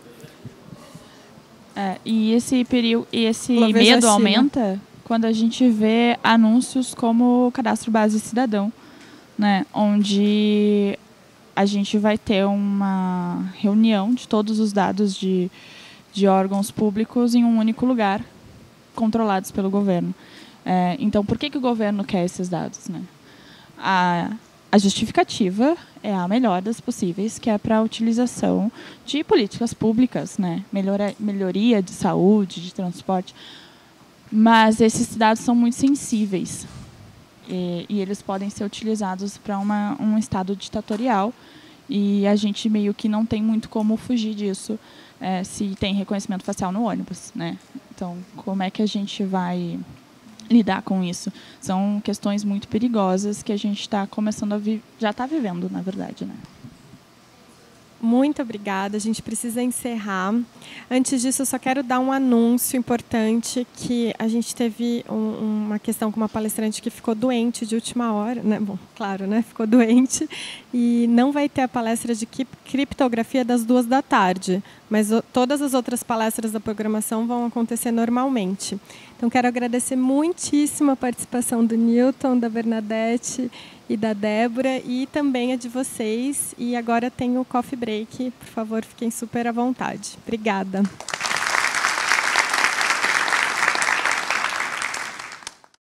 E esse medo aumenta quando a gente vê anúncios como o Cadastro Base Cidadão, né, onde a gente vai ter uma reunião de todos os dados de órgãos públicos em um único lugar, controlados pelo governo. Então, por que o governo quer esses dados, né? A justificativa é a melhor das possíveis, que é para a utilização de políticas públicas, né? Melhoria de saúde, de transporte. Mas esses dados são muito sensíveis e eles podem ser utilizados para um Estado ditatorial e a gente meio que não tem muito como fugir disso se tem reconhecimento facial no ônibus, né? Então, como é que a gente vai lidar com isso? São questões muito perigosas que a gente está começando já está vivendo, na verdade, né? Muito obrigada. A gente precisa encerrar. Antes disso, eu só quero dar um anúncio importante, que a gente teve uma questão com uma palestrante que ficou doente de última hora, né? Bom, claro, né? Ficou doente e não vai ter a palestra de criptografia das 14h, mas todas as outras palestras da programação vão acontecer normalmente. Então, quero agradecer muitíssimo a participação do Newton, da Bernadette e da Débora, e também a de vocês. E agora tem o coffee break. Por favor, fiquem super à vontade. Obrigada.